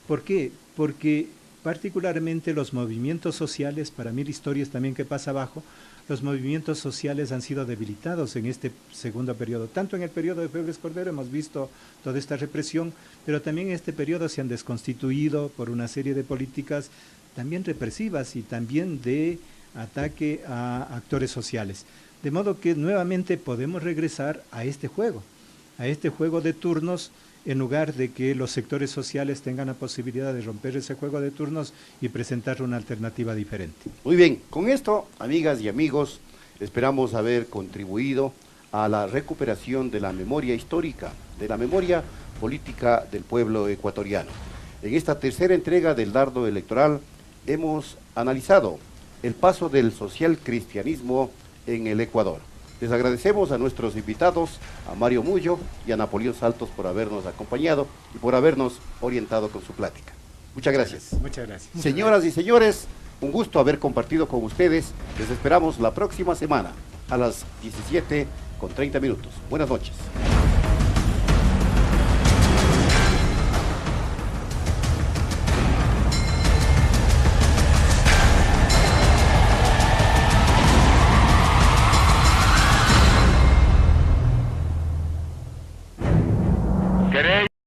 ¿Por qué? Porque particularmente los movimientos sociales, para mí la historia es también que pasa abajo, los movimientos sociales han sido debilitados en este segundo periodo. Tanto en el periodo de Febres Cordero hemos visto toda esta represión, pero también en este periodo se han desconstituido por una serie de políticas también represivas y también de ataque a actores sociales. De modo que nuevamente podemos regresar a este juego de turnos, en lugar de que los sectores sociales tengan la posibilidad de romper ese juego de turnos y presentar una alternativa diferente. Muy bien, con esto, amigas y amigos, esperamos haber contribuido a la recuperación de la memoria histórica, de la memoria política del pueblo ecuatoriano. En esta tercera entrega del Dardo Electoral hemos analizado el paso del social cristianismo en el Ecuador. Les agradecemos a nuestros invitados, a Mario Mullo y a Napoleón Saltos, por habernos acompañado y por habernos orientado con su plática. Muchas gracias. Muchas gracias. Señoras y señores, un gusto haber compartido con ustedes. Les esperamos la próxima semana a las 17:30. Buenas noches.